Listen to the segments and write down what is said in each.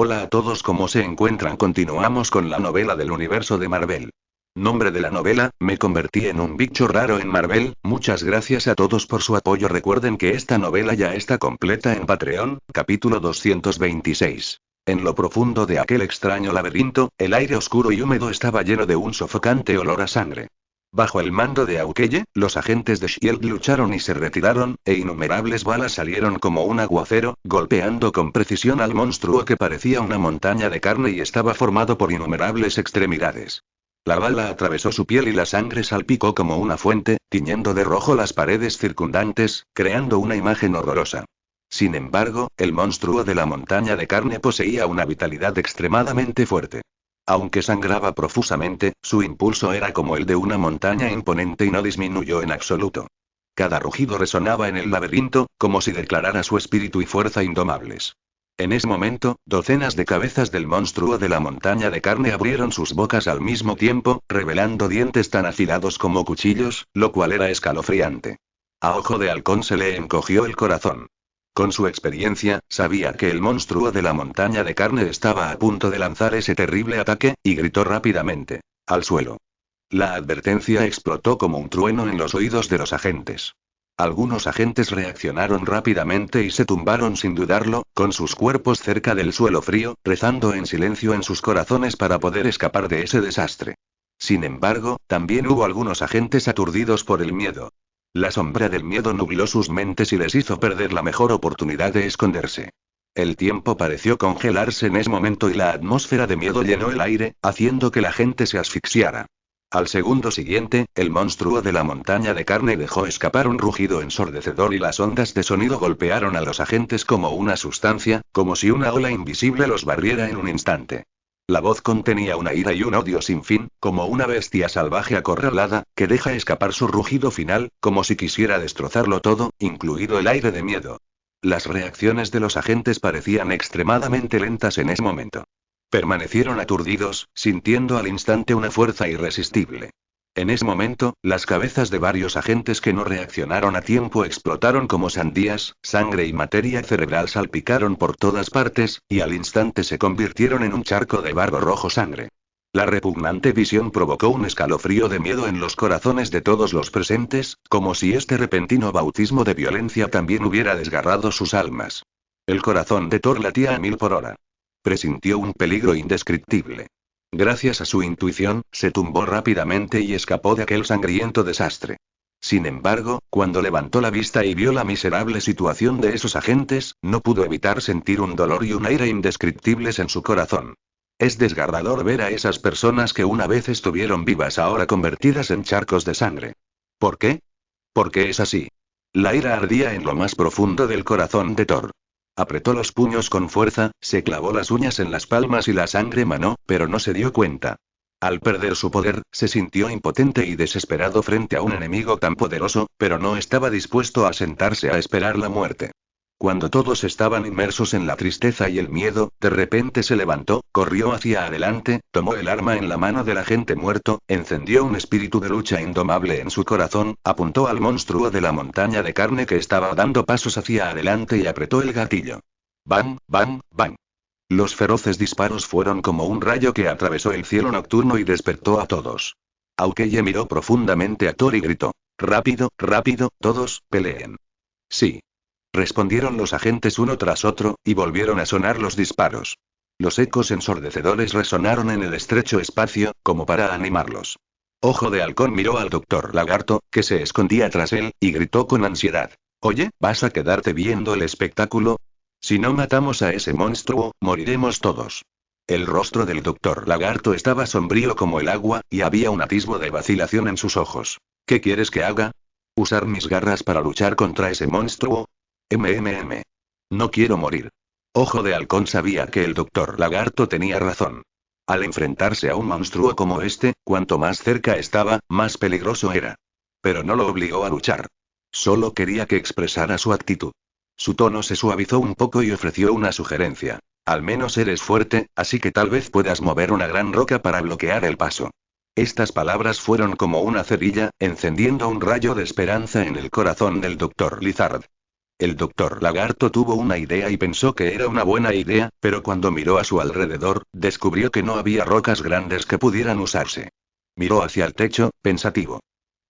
Hola a todos, ¿cómo se encuentran? Continuamos con la novela del universo de Marvel. Nombre de la novela: Me convertí en un bicho raro en Marvel. Muchas gracias a todos por su apoyo. Recuerden que esta novela ya está completa en Patreon. Capítulo 226. En lo profundo de aquel extraño laberinto, el aire oscuro y húmedo estaba lleno de un sofocante olor a sangre. Bajo el mando de Aukeye, los agentes de SHIELD lucharon y se retiraron, e innumerables balas salieron como un aguacero, golpeando con precisión al monstruo que parecía una montaña de carne y estaba formado por innumerables extremidades. La bala atravesó su piel y la sangre salpicó como una fuente, tiñendo de rojo las paredes circundantes, creando una imagen horrorosa. Sin embargo, el monstruo de la montaña de carne poseía una vitalidad extremadamente fuerte. Aunque sangraba profusamente, su impulso era como el de una montaña imponente y no disminuyó en absoluto. Cada rugido resonaba en el laberinto, como si declarara su espíritu y fuerza indomables. En ese momento, docenas de cabezas del monstruo de la montaña de carne abrieron sus bocas al mismo tiempo, revelando dientes tan afilados como cuchillos, lo cual era escalofriante. A Ojo de Halcón se le encogió el corazón. Con su experiencia, sabía que el monstruo de la montaña de carne estaba a punto de lanzar ese terrible ataque, y gritó rápidamente: ¡al suelo! La advertencia explotó como un trueno en los oídos de los agentes. Algunos agentes reaccionaron rápidamente y se tumbaron sin dudarlo, con sus cuerpos cerca del suelo frío, rezando en silencio en sus corazones para poder escapar de ese desastre. Sin embargo, también hubo algunos agentes aturdidos por el miedo. La sombra del miedo nubló sus mentes y les hizo perder la mejor oportunidad de esconderse. El tiempo pareció congelarse en ese momento y la atmósfera de miedo llenó el aire, haciendo que la gente se asfixiara. Al segundo siguiente, el monstruo de la montaña de carne dejó escapar un rugido ensordecedor y las ondas de sonido golpearon a los agentes como una sustancia, como si una ola invisible los barriera en un instante. La voz contenía una ira y un odio sin fin, como una bestia salvaje acorralada, que deja escapar su rugido final, como si quisiera destrozarlo todo, incluido el aire de miedo. Las reacciones de los agentes parecían extremadamente lentas en ese momento. Permanecieron aturdidos, sintiendo al instante una fuerza irresistible. En ese momento, las cabezas de varios agentes que no reaccionaron a tiempo explotaron como sandías, sangre y materia cerebral salpicaron por todas partes, y al instante se convirtieron en un charco de barro rojo sangre. La repugnante visión provocó un escalofrío de miedo en los corazones de todos los presentes, como si este repentino bautismo de violencia también hubiera desgarrado sus almas. El corazón de Thor latía a 1000 por hora. Presintió un peligro indescriptible. Gracias a su intuición, se tumbó rápidamente y escapó de aquel sangriento desastre. Sin embargo, cuando levantó la vista y vio la miserable situación de esos agentes, no pudo evitar sentir un dolor y un aire indescriptibles en su corazón. Es desgarrador ver a esas personas que una vez estuvieron vivas ahora convertidas en charcos de sangre. ¿Por qué? Porque es así. La ira ardía en lo más profundo del corazón de Thor. Apretó los puños con fuerza, se clavó las uñas en las palmas y la sangre manó, pero no se dio cuenta. Al perder su poder, se sintió impotente y desesperado frente a un enemigo tan poderoso, pero no estaba dispuesto a sentarse a esperar la muerte. Cuando todos estaban inmersos en la tristeza y el miedo, de repente se levantó, corrió hacia adelante, tomó el arma en la mano del agente muerto, encendió un espíritu de lucha indomable en su corazón, apuntó al monstruo de la montaña de carne que estaba dando pasos hacia adelante y apretó el gatillo. ¡Bang, bang, bang! Los feroces disparos fueron como un rayo que atravesó el cielo nocturno y despertó a todos. Aukeye miró profundamente a Thor y gritó: ¡rápido, rápido, todos, peleen! Sí. Respondieron los agentes uno tras otro, y volvieron a sonar los disparos. Los ecos ensordecedores resonaron en el estrecho espacio, como para animarlos. Ojo de Halcón miró al Doctor Lagarto, que se escondía tras él, y gritó con ansiedad: Oye, ¿vas a quedarte viendo el espectáculo? Si no matamos a ese monstruo, moriremos todos. El rostro del Doctor Lagarto estaba sombrío como el agua, y había un atisbo de vacilación en sus ojos. ¿Qué quieres que haga? ¿Usar mis garras para luchar contra ese monstruo? No quiero morir. Ojo de Halcón sabía que el Doctor Lagarto tenía razón. Al enfrentarse a un monstruo como este, cuanto más cerca estaba, más peligroso era. Pero no lo obligó a luchar. Solo quería que expresara su actitud. Su tono se suavizó un poco y ofreció una sugerencia. Al menos eres fuerte, así que tal vez puedas mover una gran roca para bloquear el paso. Estas palabras fueron como una cerilla, encendiendo un rayo de esperanza en el corazón del Dr. Lizard. El doctor Lagarto tuvo una idea y pensó que era una buena idea, pero cuando miró a su alrededor, descubrió que no había rocas grandes que pudieran usarse. Miró hacia el techo, pensativo.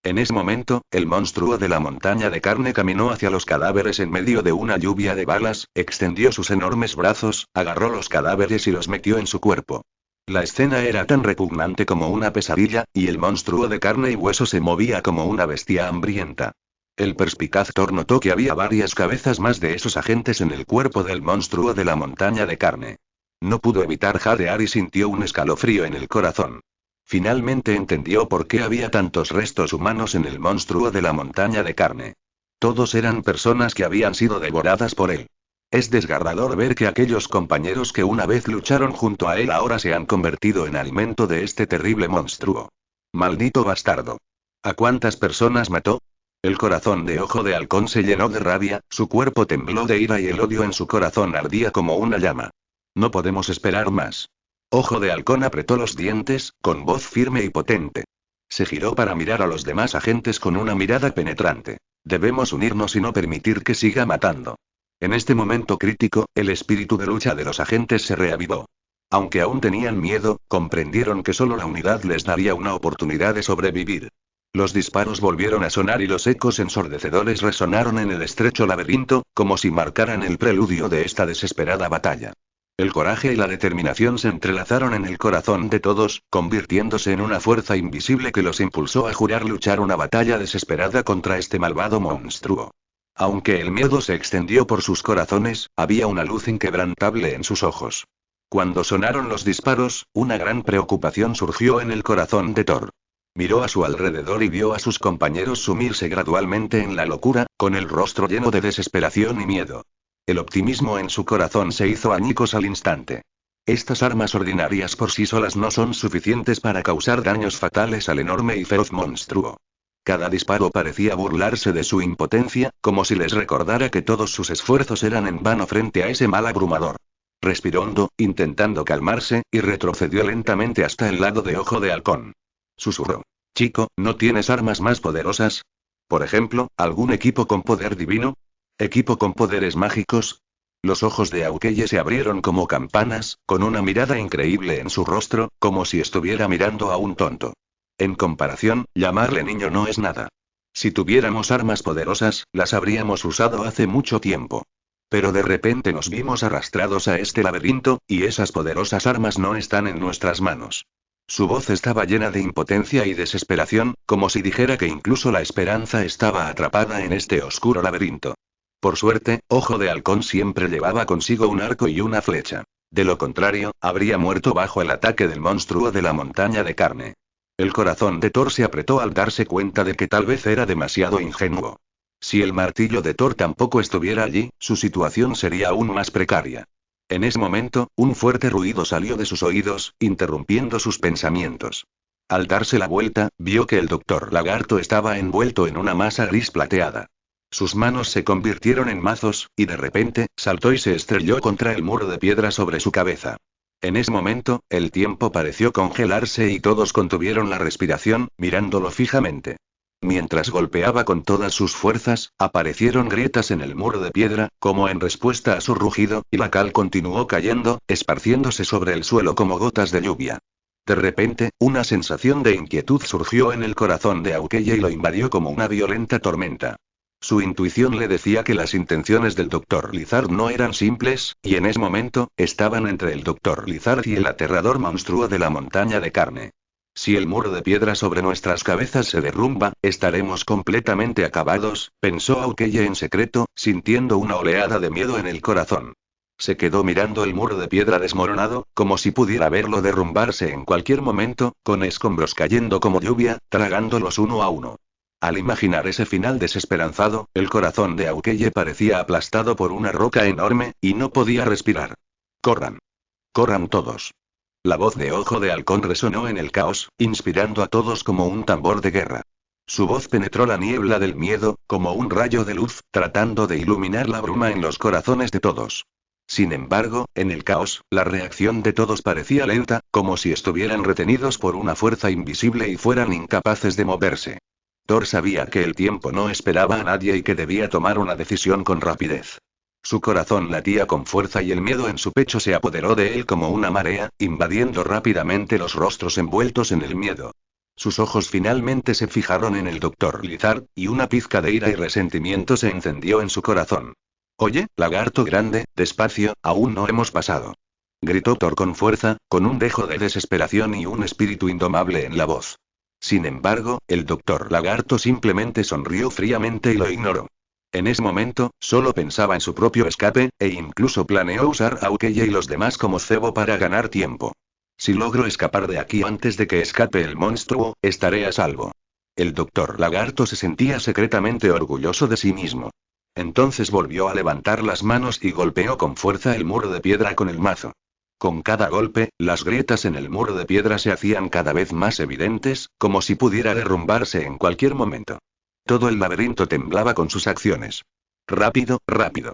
En ese momento, el monstruo de la montaña de carne caminó hacia los cadáveres en medio de una lluvia de balas, extendió sus enormes brazos, agarró los cadáveres y los metió en su cuerpo. La escena era tan repugnante como una pesadilla, y el monstruo de carne y hueso se movía como una bestia hambrienta. El perspicaz Thor notó que había varias cabezas más de esos agentes en el cuerpo del monstruo de la montaña de carne. No pudo evitar jadear y sintió un escalofrío en el corazón. Finalmente entendió por qué había tantos restos humanos en el monstruo de la montaña de carne. Todos eran personas que habían sido devoradas por él. Es desgarrador ver que aquellos compañeros que una vez lucharon junto a él ahora se han convertido en alimento de este terrible monstruo. Maldito bastardo. ¿A cuántas personas mató? El corazón de Ojo de Halcón se llenó de rabia, su cuerpo tembló de ira y el odio en su corazón ardía como una llama. No podemos esperar más. Ojo de Halcón apretó los dientes, con voz firme y potente. Se giró para mirar a los demás agentes con una mirada penetrante. Debemos unirnos y no permitir que siga matando. En este momento crítico, el espíritu de lucha de los agentes se reavivó. Aunque aún tenían miedo, comprendieron que solo la unidad les daría una oportunidad de sobrevivir. Los disparos volvieron a sonar y los ecos ensordecedores resonaron en el estrecho laberinto, como si marcaran el preludio de esta desesperada batalla. El coraje y la determinación se entrelazaron en el corazón de todos, convirtiéndose en una fuerza invisible que los impulsó a jurar luchar una batalla desesperada contra este malvado monstruo. Aunque el miedo se extendió por sus corazones, había una luz inquebrantable en sus ojos. Cuando sonaron los disparos, una gran preocupación surgió en el corazón de Thor. Miró a su alrededor y vio a sus compañeros sumirse gradualmente en la locura, con el rostro lleno de desesperación y miedo. El optimismo en su corazón se hizo añicos al instante. Estas armas ordinarias por sí solas no son suficientes para causar daños fatales al enorme y feroz monstruo. Cada disparo parecía burlarse de su impotencia, como si les recordara que todos sus esfuerzos eran en vano frente a ese mal abrumador. Respiró hondo, intentando calmarse, y retrocedió lentamente hasta el lado de Ojo de Halcón. Susurró. Chico, ¿no tienes armas más poderosas? Por ejemplo, ¿algún equipo con poder divino? ¿Equipo con poderes mágicos? Los ojos de Aukeye se abrieron como campanas, con una mirada increíble en su rostro, como si estuviera mirando a un tonto. En comparación, llamarle niño no es nada. Si tuviéramos armas poderosas, las habríamos usado hace mucho tiempo. Pero de repente nos vimos arrastrados a este laberinto, y esas poderosas armas no están en nuestras manos. Su voz estaba llena de impotencia y desesperación, como si dijera que incluso la esperanza estaba atrapada en este oscuro laberinto. Por suerte, Ojo de Halcón siempre llevaba consigo un arco y una flecha. De lo contrario, habría muerto bajo el ataque del monstruo de la montaña de carne. El corazón de Thor se apretó al darse cuenta de que tal vez era demasiado ingenuo. Si el martillo de Thor tampoco estuviera allí, su situación sería aún más precaria. En ese momento, un fuerte ruido salió de sus oídos, interrumpiendo sus pensamientos. Al darse la vuelta, vio que el doctor Lagarto estaba envuelto en una masa gris plateada. Sus manos se convirtieron en mazos, y de repente, saltó y se estrelló contra el muro de piedra sobre su cabeza. En ese momento, el tiempo pareció congelarse y todos contuvieron la respiración, mirándolo fijamente. Mientras golpeaba con todas sus fuerzas, aparecieron grietas en el muro de piedra, como en respuesta a su rugido, y la cal continuó cayendo, esparciéndose sobre el suelo como gotas de lluvia. De repente, una sensación de inquietud surgió en el corazón de Aukeye y lo invadió como una violenta tormenta. Su intuición le decía que las intenciones del Dr. Lizard no eran simples, y en ese momento, estaban entre el Dr. Lizard y el aterrador monstruo de la montaña de carne. Si el muro de piedra sobre nuestras cabezas se derrumba, estaremos completamente acabados, pensó Aukeye en secreto, sintiendo una oleada de miedo en el corazón. Se quedó mirando el muro de piedra desmoronado, como si pudiera verlo derrumbarse en cualquier momento, con escombros cayendo como lluvia, tragándolos uno a uno. Al imaginar ese final desesperanzado, el corazón de Aukeye parecía aplastado por una roca enorme, y no podía respirar. ¡Corran! ¡Corran todos! La voz de Ojo de Halcón resonó en el caos, inspirando a todos como un tambor de guerra. Su voz penetró la niebla del miedo, como un rayo de luz, tratando de iluminar la bruma en los corazones de todos. Sin embargo, en el caos, la reacción de todos parecía lenta, como si estuvieran retenidos por una fuerza invisible y fueran incapaces de moverse. Thor sabía que el tiempo no esperaba a nadie y que debía tomar una decisión con rapidez. Su corazón latía con fuerza y el miedo en su pecho se apoderó de él como una marea, invadiendo rápidamente los rostros envueltos en el miedo. Sus ojos finalmente se fijaron en el Dr. Lizard, y una pizca de ira y resentimiento se encendió en su corazón. Oye, lagarto grande, despacio, aún no hemos pasado. Gritó Thor con fuerza, con un dejo de desesperación y un espíritu indomable en la voz. Sin embargo, el Dr. Lagarto simplemente sonrió fríamente y lo ignoró. En ese momento, solo pensaba en su propio escape, e incluso planeó usar a Aukeye y los demás como cebo para ganar tiempo. Si logro escapar de aquí antes de que escape el monstruo, estaré a salvo. El Dr. Lagarto se sentía secretamente orgulloso de sí mismo. Entonces volvió a levantar las manos y golpeó con fuerza el muro de piedra con el mazo. Con cada golpe, las grietas en el muro de piedra se hacían cada vez más evidentes, como si pudiera derrumbarse en cualquier momento. Todo el laberinto temblaba con sus acciones. Rápido, rápido.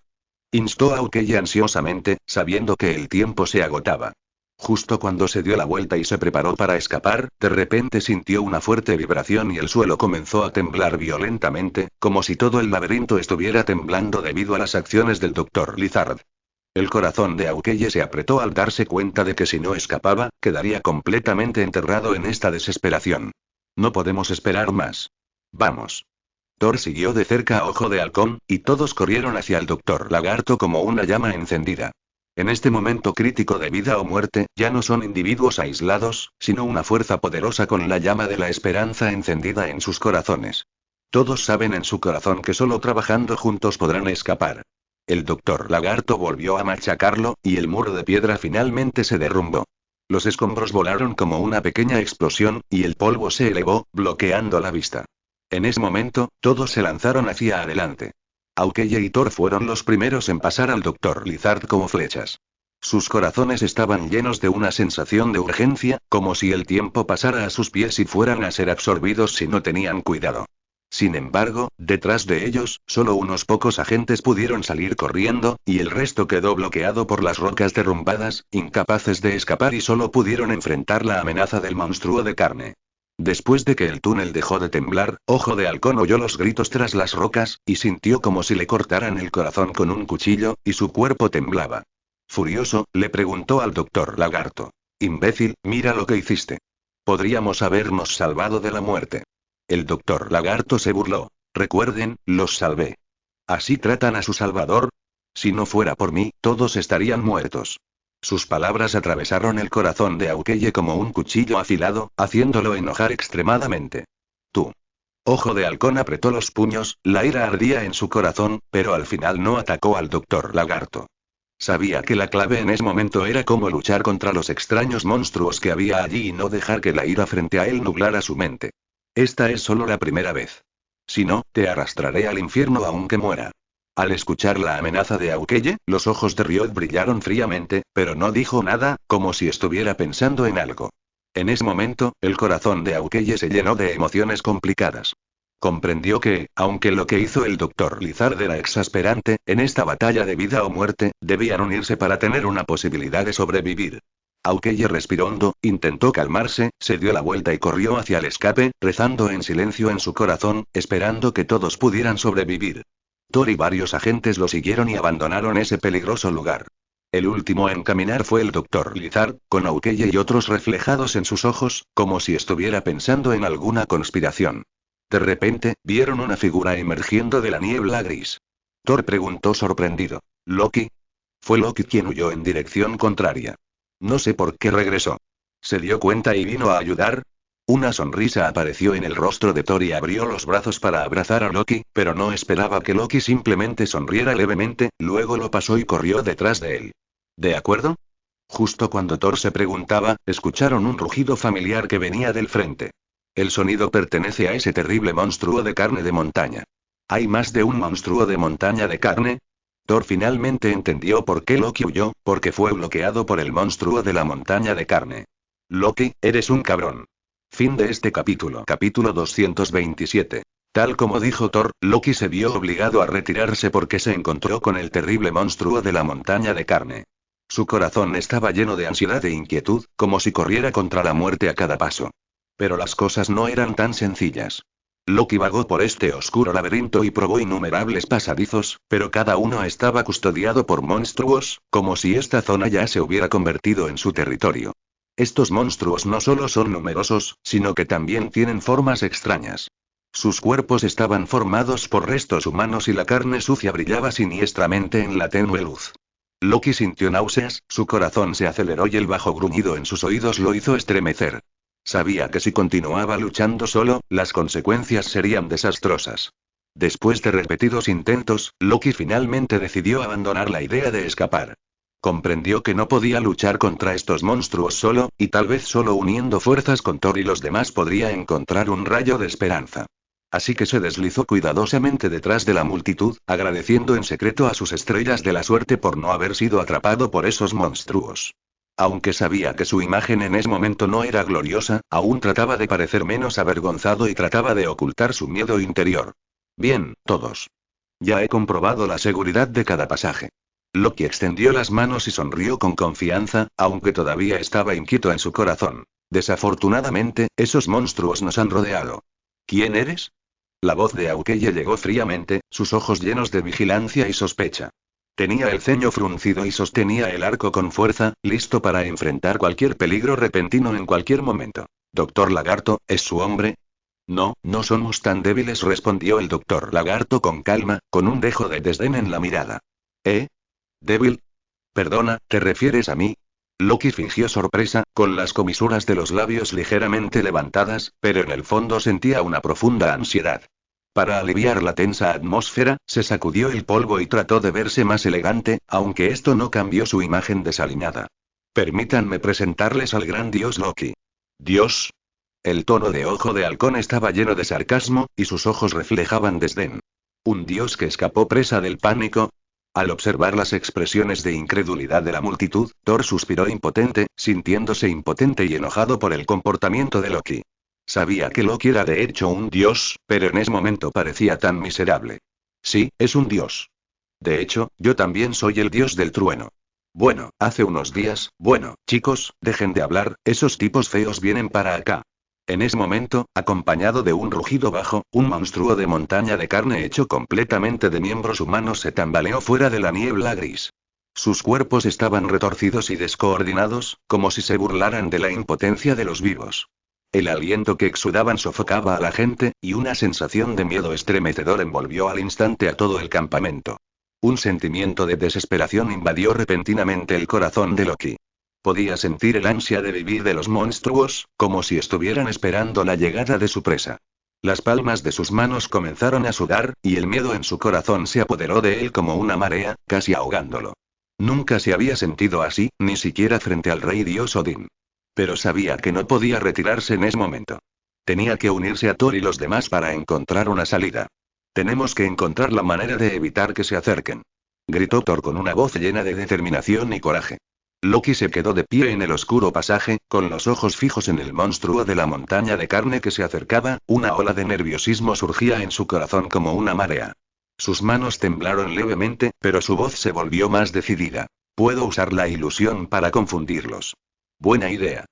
Instó a Aukeye ansiosamente, sabiendo que el tiempo se agotaba. Justo cuando se dio la vuelta y se preparó para escapar, de repente sintió una fuerte vibración y el suelo comenzó a temblar violentamente, como si todo el laberinto estuviera temblando debido a las acciones del Dr. Lizard. El corazón de Aukeye se apretó al darse cuenta de que si no escapaba, quedaría completamente enterrado en esta desesperación. No podemos esperar más. Vamos. Thor siguió de cerca a Ojo de Halcón, y todos corrieron hacia el Dr. Lagarto como una llama encendida. En este momento crítico de vida o muerte, ya no son individuos aislados, sino una fuerza poderosa con la llama de la esperanza encendida en sus corazones. Todos saben en su corazón que solo trabajando juntos podrán escapar. El Dr. Lagarto volvió a machacarlo, y el muro de piedra finalmente se derrumbó. Los escombros volaron como una pequeña explosión, y el polvo se elevó, bloqueando la vista. En ese momento, todos se lanzaron hacia adelante. Aukeye y Thor fueron los primeros en pasar al Dr. Lizard como flechas. Sus corazones estaban llenos de una sensación de urgencia, como si el tiempo pasara a sus pies y fueran a ser absorbidos si no tenían cuidado. Sin embargo, detrás de ellos, solo unos pocos agentes pudieron salir corriendo, y el resto quedó bloqueado por las rocas derrumbadas, incapaces de escapar y solo pudieron enfrentar la amenaza del monstruo de carne. Después de que el túnel dejó de temblar, Ojo de Halcón oyó los gritos tras las rocas, y sintió como si le cortaran el corazón con un cuchillo, y su cuerpo temblaba. Furioso, le preguntó al Dr. Lagarto. Imbécil, mira lo que hiciste. Podríamos habernos salvado de la muerte. El Dr. Lagarto se burló. Recuerden, los salvé. ¿Así tratan a su salvador? Si no fuera por mí, todos estarían muertos. Sus palabras atravesaron el corazón de Aukeye como un cuchillo afilado, haciéndolo enojar extremadamente. Tú. Ojo de Halcón apretó los puños, la ira ardía en su corazón, pero al final no atacó al Dr. Lagarto. Sabía que la clave en ese momento era cómo luchar contra los extraños monstruos que había allí y no dejar que la ira frente a él nublara su mente. Esta es solo la primera vez. Si no, te arrastraré al infierno aunque muera. Al escuchar la amenaza de Aukeye, los ojos de Riot brillaron fríamente, pero no dijo nada, como si estuviera pensando en algo. En ese momento, el corazón de Aukeye se llenó de emociones complicadas. Comprendió que, aunque lo que hizo el Dr. Lizard era exasperante, en esta batalla de vida o muerte, debían unirse para tener una posibilidad de sobrevivir. Aukeye respiró hondo, intentó calmarse, se dio la vuelta y corrió hacia el escape, rezando en silencio en su corazón, esperando que todos pudieran sobrevivir. Thor y varios agentes lo siguieron y abandonaron ese peligroso lugar. El último en caminar fue el Dr. Lizard, con Aukeye y otros reflejados en sus ojos, como si estuviera pensando en alguna conspiración. De repente, vieron una figura emergiendo de la niebla gris. Thor preguntó sorprendido. ¿Loki? Fue Loki quien huyó en dirección contraria. No sé por qué regresó. ¿Se dio cuenta y vino a ayudar? Una sonrisa apareció en el rostro de Thor y abrió los brazos para abrazar a Loki, pero no esperaba que Loki simplemente sonriera levemente, luego lo pasó y corrió detrás de él. ¿De acuerdo? Justo cuando Thor se preguntaba, escucharon un rugido familiar que venía del frente. El sonido pertenece a ese terrible monstruo de carne de montaña. ¿Hay más de un monstruo de montaña de carne? Thor finalmente entendió por qué Loki huyó, porque fue bloqueado por el monstruo de la montaña de carne. Loki, eres un cabrón. Fin de este capítulo. Capítulo 227. Tal como dijo Thor, Loki se vio obligado a retirarse porque se encontró con el terrible monstruo de la montaña de carne. Su corazón estaba lleno de ansiedad e inquietud, como si corriera contra la muerte a cada paso. Pero las cosas no eran tan sencillas. Loki vagó por este oscuro laberinto y probó innumerables pasadizos, pero cada uno estaba custodiado por monstruos, como si esta zona ya se hubiera convertido en su territorio. Estos monstruos no solo son numerosos, sino que también tienen formas extrañas. Sus cuerpos estaban formados por restos humanos y la carne sucia brillaba siniestramente en la tenue luz. Loki sintió náuseas, su corazón se aceleró y el bajo gruñido en sus oídos lo hizo estremecer. Sabía que si continuaba luchando solo, las consecuencias serían desastrosas. Después de repetidos intentos, Loki finalmente decidió abandonar la idea de escapar. Comprendió que no podía luchar contra estos monstruos solo, y tal vez solo uniendo fuerzas con Thor y los demás podría encontrar un rayo de esperanza. Así que se deslizó cuidadosamente detrás de la multitud, agradeciendo en secreto a sus estrellas de la suerte por no haber sido atrapado por esos monstruos. Aunque sabía que su imagen en ese momento no era gloriosa, aún trataba de parecer menos avergonzado y trataba de ocultar su miedo interior. Bien, todos. Ya he comprobado la seguridad de cada pasaje. Loki extendió las manos y sonrió con confianza, aunque todavía estaba inquieto en su corazón. Desafortunadamente, esos monstruos nos han rodeado. ¿Quién eres? La voz de Aukeye llegó fríamente, sus ojos llenos de vigilancia y sospecha. Tenía el ceño fruncido y sostenía el arco con fuerza, listo para enfrentar cualquier peligro repentino en cualquier momento. ¿Doctor Lagarto, es su hombre? No, no somos tan débiles, respondió el doctor Lagarto con calma, con un dejo de desdén en la mirada. ¿Eh? ¿Débil? Perdona, ¿te refieres a mí? Loki fingió sorpresa, con las comisuras de los labios ligeramente levantadas, pero en el fondo sentía una profunda ansiedad. Para aliviar la tensa atmósfera, se sacudió el polvo y trató de verse más elegante, aunque esto no cambió su imagen desaliñada. Permítanme presentarles al gran dios Loki. ¿Dios? El tono de ojo de halcón estaba lleno de sarcasmo, y sus ojos reflejaban desdén. ¿Un dios que escapó presa del pánico? Al observar las expresiones de incredulidad de la multitud, Thor suspiró impotente, sintiéndose impotente y enojado por el comportamiento de Loki. Sabía que Loki era de hecho un dios, pero en ese momento parecía tan miserable. Sí, es un dios. De hecho, yo también soy el dios del trueno. Bueno, hace unos días, bueno, chicos, dejen de hablar, esos tipos feos vienen para acá. En ese momento, acompañado de un rugido bajo, un monstruo de montaña de carne hecho completamente de miembros humanos se tambaleó fuera de la niebla gris. Sus cuerpos estaban retorcidos y descoordinados, como si se burlaran de la impotencia de los vivos. El aliento que exudaban sofocaba a la gente, y una sensación de miedo estremecedor envolvió al instante a todo el campamento. Un sentimiento de desesperación invadió repentinamente el corazón de Loki. Podía sentir el ansia de vivir de los monstruos, como si estuvieran esperando la llegada de su presa. Las palmas de sus manos comenzaron a sudar, y el miedo en su corazón se apoderó de él como una marea, casi ahogándolo. Nunca se había sentido así, ni siquiera frente al rey dios Odín. Pero sabía que no podía retirarse en ese momento. Tenía que unirse a Thor y los demás para encontrar una salida. Tenemos que encontrar la manera de evitar que se acerquen. Gritó Thor con una voz llena de determinación y coraje. Loki se quedó de pie en el oscuro pasaje, con los ojos fijos en el monstruo de la montaña de carne que se acercaba, una ola de nerviosismo surgía en su corazón como una marea. Sus manos temblaron levemente, pero su voz se volvió más decidida. Puedo usar la ilusión para confundirlos. Buena idea.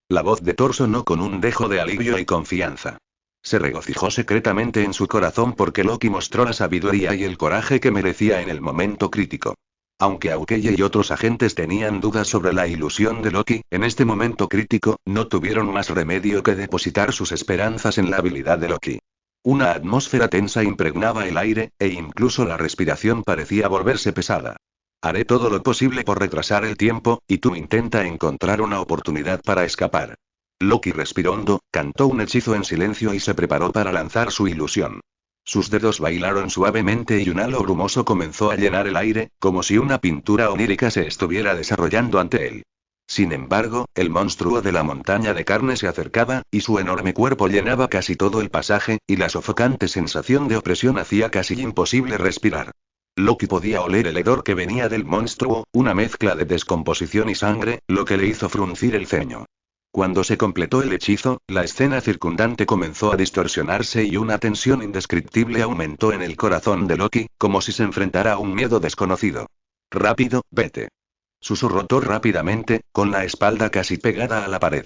La voz de Thor sonó con un dejo de alivio y confianza. Se regocijó secretamente en su corazón porque Loki mostró la sabiduría y el coraje que merecía en el momento crítico. Aunque Aukeye y otros agentes tenían dudas sobre la ilusión de Loki, en este momento crítico, no tuvieron más remedio que depositar sus esperanzas en la habilidad de Loki. Una atmósfera tensa impregnaba el aire, e incluso la respiración parecía volverse pesada. Haré todo lo posible por retrasar el tiempo, y tú intenta encontrar una oportunidad para escapar. Loki respiró hondo, cantó un hechizo en silencio y se preparó para lanzar su ilusión. Sus dedos bailaron suavemente y un halo brumoso comenzó a llenar el aire, como si una pintura onírica se estuviera desarrollando ante él. Sin embargo, el monstruo de la montaña de carne se acercaba, y su enorme cuerpo llenaba casi todo el pasaje, y la sofocante sensación de opresión hacía casi imposible respirar. Loki podía oler el hedor que venía del monstruo, una mezcla de descomposición y sangre, lo que le hizo fruncir el ceño. Cuando se completó el hechizo, la escena circundante comenzó a distorsionarse y una tensión indescriptible aumentó en el corazón de Loki, como si se enfrentara a un miedo desconocido. Rápido, vete. Susurró Thor rápidamente, con la espalda casi pegada a la pared.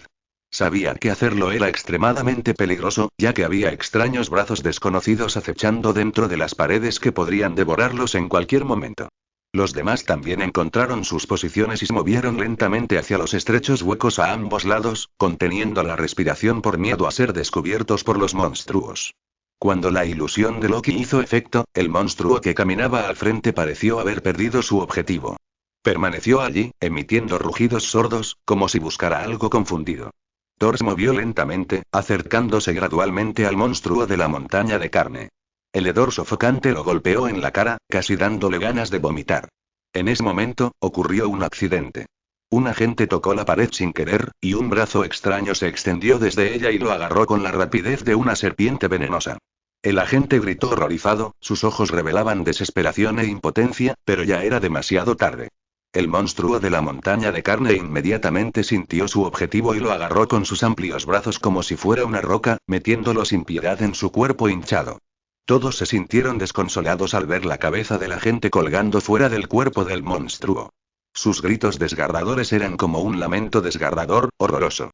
Sabía que hacerlo era extremadamente peligroso, ya que había extraños brazos desconocidos acechando dentro de las paredes que podrían devorarlos en cualquier momento. Los demás también encontraron sus posiciones y se movieron lentamente hacia los estrechos huecos a ambos lados, conteniendo la respiración por miedo a ser descubiertos por los monstruos. Cuando la ilusión de Loki hizo efecto, el monstruo que caminaba al frente pareció haber perdido su objetivo. Permaneció allí, emitiendo rugidos sordos, como si buscara algo confundido. Thor se movió lentamente, acercándose gradualmente al monstruo de la montaña de carne. El hedor sofocante lo golpeó en la cara, casi dándole ganas de vomitar. En ese momento, ocurrió un accidente. Un agente tocó la pared sin querer, y un brazo extraño se extendió desde ella y lo agarró con la rapidez de una serpiente venenosa. El agente gritó horrorizado, sus ojos revelaban desesperación e impotencia, pero ya era demasiado tarde. El monstruo de la montaña de carne inmediatamente sintió su objetivo y lo agarró con sus amplios brazos como si fuera una roca, metiéndolo sin piedad en su cuerpo hinchado. Todos se sintieron desconsolados al ver la cabeza del agente colgando fuera del cuerpo del monstruo. Sus gritos desgarradores eran como un lamento desgarrador, horroroso.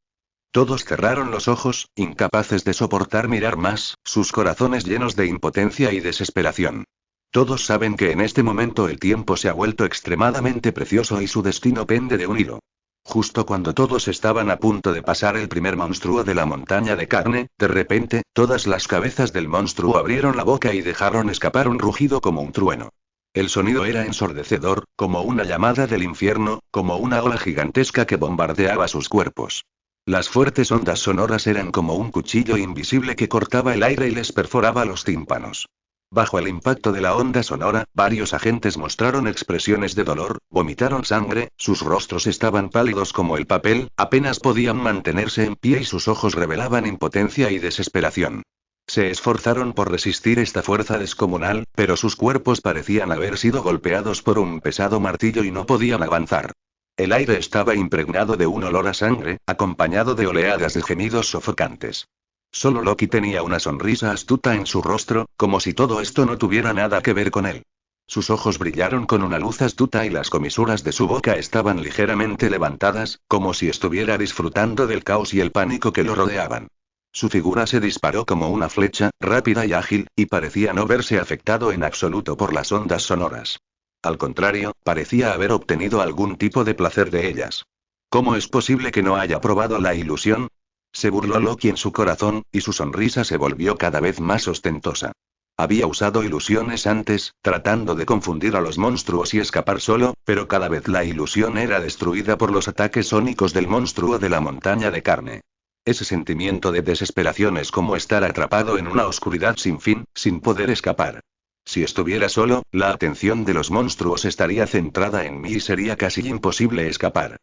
Todos cerraron los ojos, incapaces de soportar mirar más, sus corazones llenos de impotencia y desesperación. Todos saben que en este momento el tiempo se ha vuelto extremadamente precioso y su destino pende de un hilo. Justo cuando todos estaban a punto de pasar el primer monstruo de la montaña de carne, de repente, todas las cabezas del monstruo abrieron la boca y dejaron escapar un rugido como un trueno. El sonido era ensordecedor, como una llamada del infierno, como una ola gigantesca que bombardeaba sus cuerpos. Las fuertes ondas sonoras eran como un cuchillo invisible que cortaba el aire y les perforaba los tímpanos. Bajo el impacto de la onda sonora, varios agentes mostraron expresiones de dolor, vomitaron sangre, sus rostros estaban pálidos como el papel, apenas podían mantenerse en pie y sus ojos revelaban impotencia y desesperación. Se esforzaron por resistir esta fuerza descomunal, pero sus cuerpos parecían haber sido golpeados por un pesado martillo y no podían avanzar. El aire estaba impregnado de un olor a sangre, acompañado de oleadas de gemidos sofocantes. Solo Loki tenía una sonrisa astuta en su rostro, como si todo esto no tuviera nada que ver con él. Sus ojos brillaron con una luz astuta y las comisuras de su boca estaban ligeramente levantadas, como si estuviera disfrutando del caos y el pánico que lo rodeaban. Su figura se disparó como una flecha, rápida y ágil, y parecía no verse afectado en absoluto por las ondas sonoras. Al contrario, parecía haber obtenido algún tipo de placer de ellas. ¿Cómo es posible que no haya probado la ilusión? Se burló Loki en su corazón, y su sonrisa se volvió cada vez más ostentosa. Había usado ilusiones antes, tratando de confundir a los monstruos y escapar solo, pero cada vez la ilusión era destruida por los ataques sónicos del monstruo de la montaña de carne. Ese sentimiento de desesperación es como estar atrapado en una oscuridad sin fin, sin poder escapar. Si estuviera solo, la atención de los monstruos estaría centrada en mí y sería casi imposible escapar.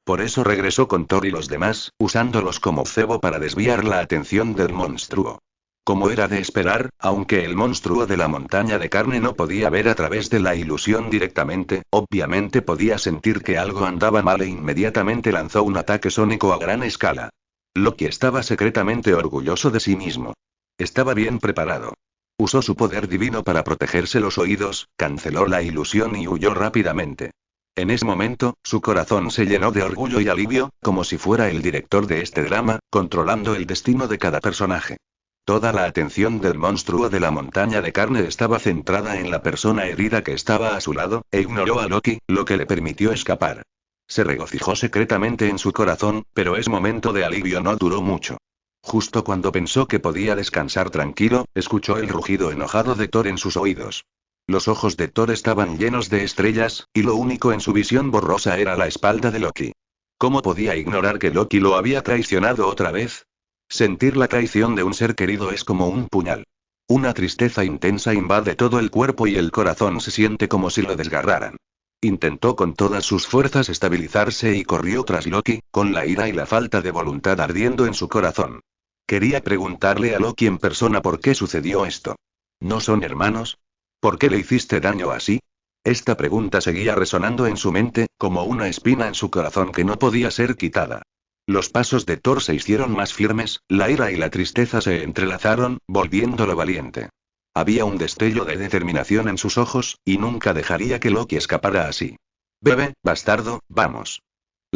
Por eso regresó con Thor y los demás, usándolos como cebo para desviar la atención del monstruo. Como era de esperar, aunque el monstruo de la montaña de carne no podía ver a través de la ilusión directamente, obviamente podía sentir que algo andaba mal e inmediatamente lanzó un ataque sónico a gran escala. Loki estaba secretamente orgulloso de sí mismo. Estaba bien preparado. Usó su poder divino para protegerse los oídos, canceló la ilusión y huyó rápidamente. En ese momento, su corazón se llenó de orgullo y alivio, como si fuera el director de este drama, controlando el destino de cada personaje. Toda la atención del monstruo de la montaña de carne estaba centrada en la persona herida que estaba a su lado, e ignoró a Loki, lo que le permitió escapar. Se regocijó secretamente en su corazón, pero ese momento de alivio no duró mucho. Justo cuando pensó que podía descansar tranquilo, escuchó el rugido enojado de Thor en sus oídos. Los ojos de Thor estaban llenos de estrellas, y lo único en su visión borrosa era la espalda de Loki. ¿Cómo podía ignorar que Loki lo había traicionado otra vez? Sentir la traición de un ser querido es como un puñal. Una tristeza intensa invade todo el cuerpo y el corazón se siente como si lo desgarraran. Intentó con todas sus fuerzas estabilizarse y corrió tras Loki, con la ira y la falta de voluntad ardiendo en su corazón. Quería preguntarle a Loki en persona por qué sucedió esto. ¿No son hermanos? ¿Por qué le hiciste daño así? Esta pregunta seguía resonando en su mente, como una espina en su corazón que no podía ser quitada. Los pasos de Thor se hicieron más firmes, la ira y la tristeza se entrelazaron, volviéndolo valiente. Había un destello de determinación en sus ojos, y nunca dejaría que Loki escapara así. Bebe, bastardo, vamos.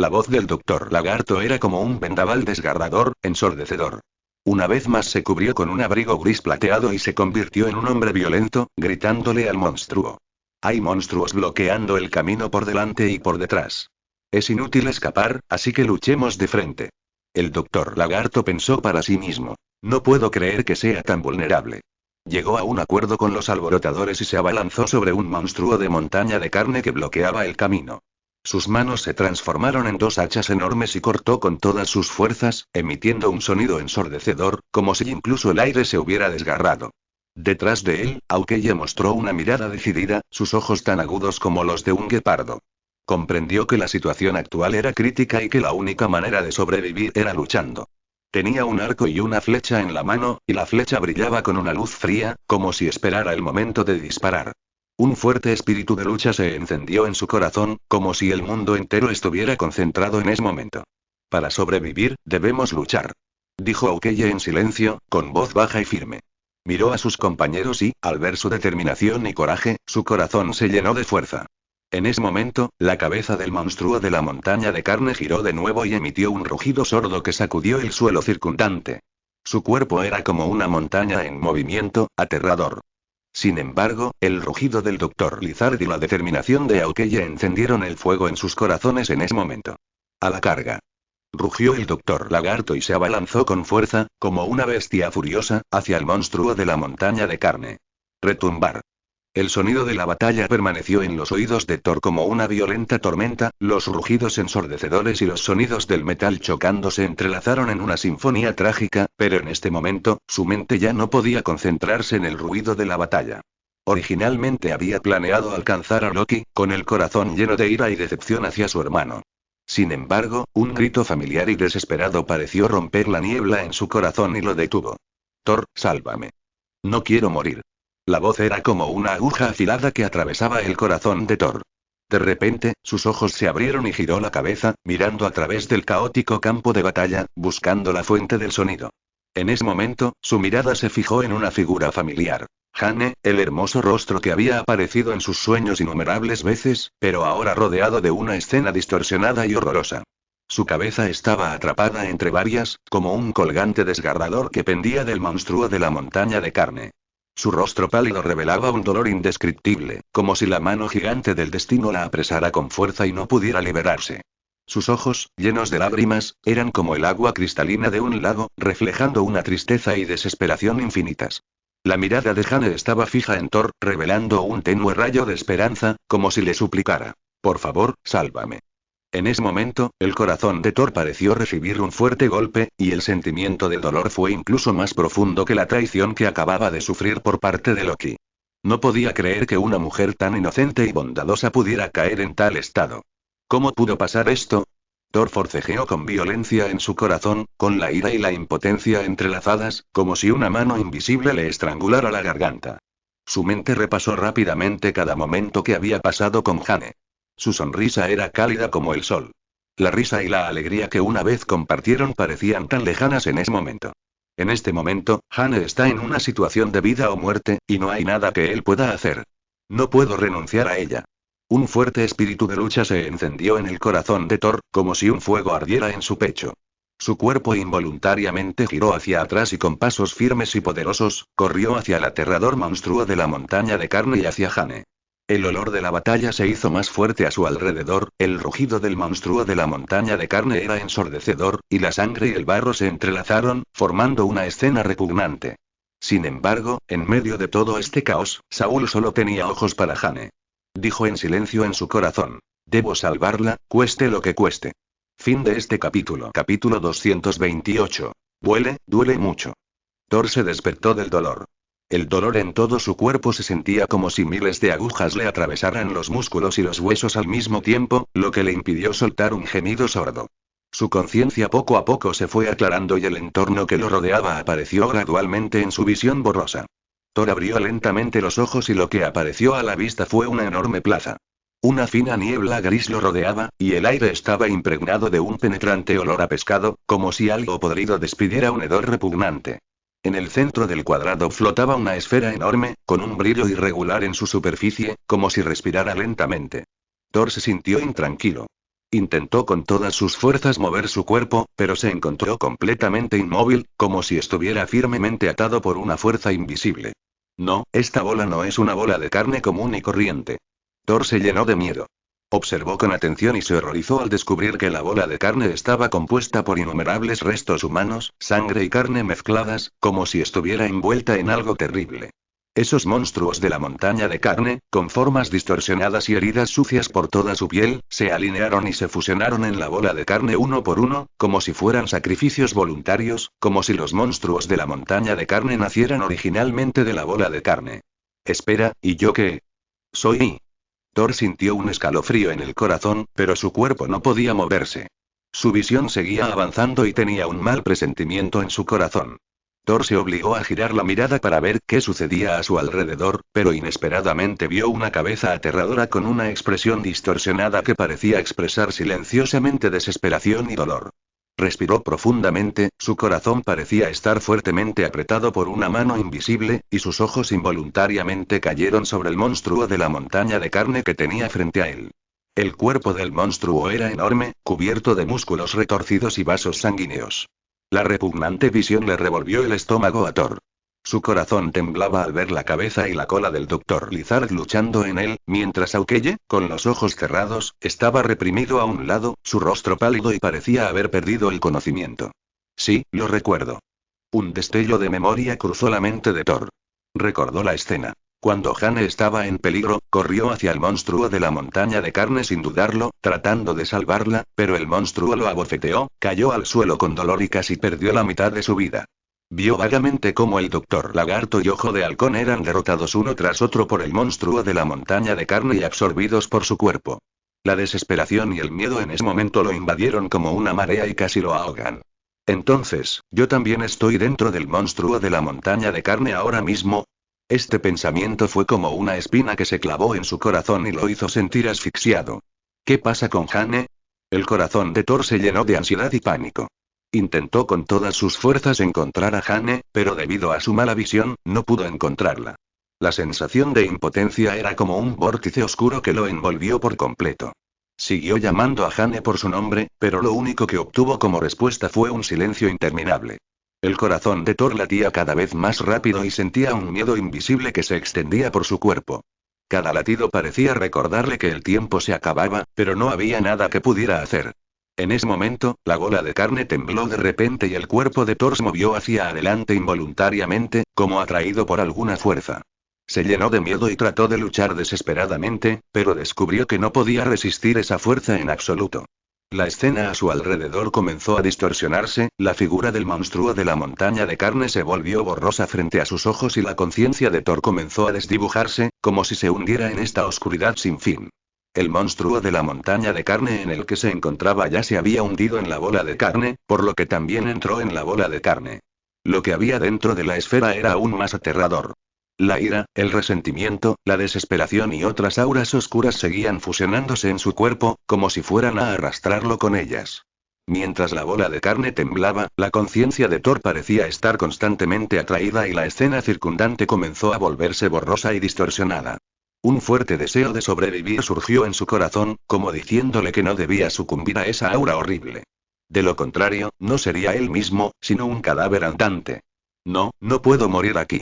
La voz del doctor Lagarto era como un vendaval desgarrador, ensordecedor. Una vez más se cubrió con un abrigo gris plateado y se convirtió en un hombre violento, gritándole al monstruo. Hay monstruos bloqueando el camino por delante y por detrás. Es inútil escapar, así que luchemos de frente. El doctor Lagarto pensó para sí mismo. No puedo creer que sea tan vulnerable. Llegó a un acuerdo con los alborotadores y se abalanzó sobre un monstruo de montaña de carne que bloqueaba el camino. Sus manos se transformaron en dos hachas enormes y cortó con todas sus fuerzas, emitiendo un sonido ensordecedor, como si incluso el aire se hubiera desgarrado. Detrás de él, Aukeye mostró una mirada decidida, sus ojos tan agudos como los de un guepardo. Comprendió que la situación actual era crítica y que la única manera de sobrevivir era luchando. Tenía un arco y una flecha en la mano, y la flecha brillaba con una luz fría, como si esperara el momento de disparar. Un fuerte espíritu de lucha se encendió en su corazón, como si el mundo entero estuviera concentrado en ese momento. Para sobrevivir, debemos luchar. Dijo Aukeye en silencio, con voz baja y firme. Miró a sus compañeros y, al ver su determinación y coraje, su corazón se llenó de fuerza. En ese momento, la cabeza del monstruo de la montaña de carne giró de nuevo y emitió un rugido sordo que sacudió el suelo circundante. Su cuerpo era como una montaña en movimiento, aterrador. Sin embargo, el rugido del doctor Lizard y la determinación de Aukeye encendieron el fuego en sus corazones en ese momento. A la carga. Rugió el doctor Lagarto y se abalanzó con fuerza, como una bestia furiosa, hacia el monstruo de la montaña de carne. Retumbar. El sonido de la batalla permaneció en los oídos de Thor como una violenta tormenta, los rugidos ensordecedores y los sonidos del metal chocando se entrelazaron en una sinfonía trágica, pero en este momento, su mente ya no podía concentrarse en el ruido de la batalla. Originalmente había planeado alcanzar a Loki, con el corazón lleno de ira y decepción hacia su hermano. Sin embargo, un grito familiar y desesperado pareció romper la niebla en su corazón y lo detuvo. Thor, sálvame. No quiero morir. La voz era como una aguja afilada que atravesaba el corazón de Thor. De repente, sus ojos se abrieron y giró la cabeza, mirando a través del caótico campo de batalla, buscando la fuente del sonido. En ese momento, su mirada se fijó en una figura familiar. Jane, el hermoso rostro que había aparecido en sus sueños innumerables veces, pero ahora rodeado de una escena distorsionada y horrorosa. Su cabeza estaba atrapada entre varias, como un colgante desgarrador que pendía del monstruo de la montaña de carne. Su rostro pálido revelaba un dolor indescriptible, como si la mano gigante del destino la apresara con fuerza y no pudiera liberarse. Sus ojos, llenos de lágrimas, eran como el agua cristalina de un lago, reflejando una tristeza y desesperación infinitas. La mirada de Jane estaba fija en Thor, revelando un tenue rayo de esperanza, como si le suplicara: por favor, sálvame. En ese momento, el corazón de Thor pareció recibir un fuerte golpe, y el sentimiento de dolor fue incluso más profundo que la traición que acababa de sufrir por parte de Loki. No podía creer que una mujer tan inocente y bondadosa pudiera caer en tal estado. ¿Cómo pudo pasar esto? Thor forcejeó con violencia en su corazón, con la ira y la impotencia entrelazadas, como si una mano invisible le estrangulara la garganta. Su mente repasó rápidamente cada momento que había pasado con Jane. Su sonrisa era cálida como el sol. La risa y la alegría que una vez compartieron parecían tan lejanas en ese momento. En este momento, Jane está en una situación de vida o muerte, y no hay nada que él pueda hacer. No puedo renunciar a ella. Un fuerte espíritu de lucha se encendió en el corazón de Thor, como si un fuego ardiera en su pecho. Su cuerpo involuntariamente giró hacia atrás y con pasos firmes y poderosos, corrió hacia el aterrador monstruo de la montaña de carne y hacia Jane. El olor de la batalla se hizo más fuerte a su alrededor, el rugido del monstruo de la montaña de carne era ensordecedor, y la sangre y el barro se entrelazaron, formando una escena repugnante. Sin embargo, en medio de todo este caos, Saúl solo tenía ojos para Jane. Dijo en silencio en su corazón: debo salvarla, cueste lo que cueste. Fin de este capítulo. Capítulo 228. Duele mucho. Thor se despertó del dolor. El dolor en todo su cuerpo se sentía como si miles de agujas le atravesaran los músculos y los huesos al mismo tiempo, lo que le impidió soltar un gemido sordo. Su conciencia poco a poco se fue aclarando y el entorno que lo rodeaba apareció gradualmente en su visión borrosa. Thor abrió lentamente los ojos y lo que apareció a la vista fue una enorme plaza. Una fina niebla gris lo rodeaba, y el aire estaba impregnado de un penetrante olor a pescado, como si algo podrido despidiera un hedor repugnante. En el centro del cuadrado flotaba una esfera enorme, con un brillo irregular en su superficie, como si respirara lentamente. Thor se sintió intranquilo. Intentó con todas sus fuerzas mover su cuerpo, pero se encontró completamente inmóvil, como si estuviera firmemente atado por una fuerza invisible. No, esta bola no es una bola de carne común y corriente. Thor se llenó de miedo. Observó con atención y se horrorizó al descubrir que la bola de carne estaba compuesta por innumerables restos humanos, sangre y carne mezcladas, como si estuviera envuelta en algo terrible. Esos monstruos de la montaña de carne, con formas distorsionadas y heridas sucias por toda su piel, se alinearon y se fusionaron en la bola de carne uno por uno, como si fueran sacrificios voluntarios, como si los monstruos de la montaña de carne nacieran originalmente de la bola de carne. Espera, ¿y yo qué? Soy. Thor sintió un escalofrío en el corazón, pero su cuerpo no podía moverse. Su visión seguía avanzando y tenía un mal presentimiento en su corazón. Thor se obligó a girar la mirada para ver qué sucedía a su alrededor, pero inesperadamente vio una cabeza aterradora con una expresión distorsionada que parecía expresar silenciosamente desesperación y dolor. Respiró profundamente, su corazón parecía estar fuertemente apretado por una mano invisible, y sus ojos involuntariamente cayeron sobre el monstruo de la montaña de carne que tenía frente a él. El cuerpo del monstruo era enorme, cubierto de músculos retorcidos y vasos sanguíneos. La repugnante visión le revolvió el estómago a Thor. Su corazón temblaba al ver la cabeza y la cola del Dr. Lizard luchando en él, mientras Aukeye, con los ojos cerrados, estaba reprimido a un lado, su rostro pálido y parecía haber perdido el conocimiento. Sí, lo recuerdo. Un destello de memoria cruzó la mente de Thor. Recordó la escena. Cuando Jane estaba en peligro, corrió hacia el monstruo de la montaña de carne sin dudarlo, tratando de salvarla, pero el monstruo lo abofeteó, cayó al suelo con dolor y casi perdió la mitad de su vida. Vio vagamente cómo el Doctor Lagarto y Ojo de Halcón eran derrotados uno tras otro por el monstruo de la montaña de carne y absorbidos por su cuerpo. La desesperación y el miedo en ese momento lo invadieron como una marea y casi lo ahogan. Entonces, ¿yo también estoy dentro del monstruo de la montaña de carne ahora mismo? Este pensamiento fue como una espina que se clavó en su corazón y lo hizo sentir asfixiado. ¿Qué pasa con Jane? El corazón de Thor se llenó de ansiedad y pánico. Intentó con todas sus fuerzas encontrar a Jane, pero debido a su mala visión, no pudo encontrarla. La sensación de impotencia era como un vórtice oscuro que lo envolvió por completo. Siguió llamando a Jane por su nombre, pero lo único que obtuvo como respuesta fue un silencio interminable. El corazón de Thor latía cada vez más rápido y sentía un miedo invisible que se extendía por su cuerpo. Cada latido parecía recordarle que el tiempo se acababa, pero no había nada que pudiera hacer. En ese momento, la bola de carne tembló de repente y el cuerpo de Thor se movió hacia adelante involuntariamente, como atraído por alguna fuerza. Se llenó de miedo y trató de luchar desesperadamente, pero descubrió que no podía resistir esa fuerza en absoluto. La escena a su alrededor comenzó a distorsionarse, la figura del monstruo de la montaña de carne se volvió borrosa frente a sus ojos y la conciencia de Thor comenzó a desdibujarse, como si se hundiera en esta oscuridad sin fin. El monstruo de la montaña de carne en el que se encontraba ya se había hundido en la bola de carne, por lo que también entró en la bola de carne. Lo que había dentro de la esfera era aún más aterrador. La ira, el resentimiento, la desesperación y otras auras oscuras seguían fusionándose en su cuerpo, como si fueran a arrastrarlo con ellas. Mientras la bola de carne temblaba, la conciencia de Thor parecía estar constantemente atraída y la escena circundante comenzó a volverse borrosa y distorsionada. Un fuerte deseo de sobrevivir surgió en su corazón, como diciéndole que no debía sucumbir a esa aura horrible. De lo contrario, no sería él mismo, sino un cadáver andante. No, no puedo morir aquí.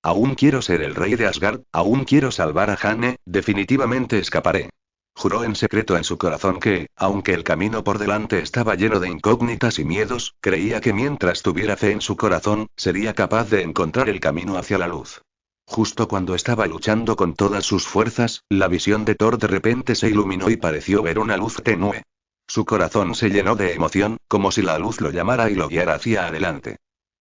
Aún quiero ser el rey de Asgard, aún quiero salvar a Jane, definitivamente escaparé. Juró en secreto en su corazón que, aunque el camino por delante estaba lleno de incógnitas y miedos, creía que mientras tuviera fe en su corazón, sería capaz de encontrar el camino hacia la luz. Justo cuando estaba luchando con todas sus fuerzas, la visión de Thor de repente se iluminó y pareció ver una luz tenue. Su corazón se llenó de emoción, como si la luz lo llamara y lo guiara hacia adelante.